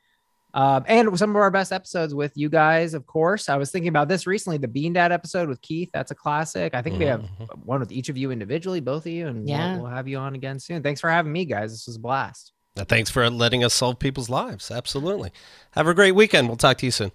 And some of our best episodes with you guys, of course. I was thinking about this recently, the Bean Dad episode with Keith. That's a classic. I think we have one with each of you individually, both of you, and we'll have you on again soon. Thanks for having me, guys. This was a blast. Thanks for letting us solve people's lives. Absolutely. Have a great weekend. We'll talk to you soon.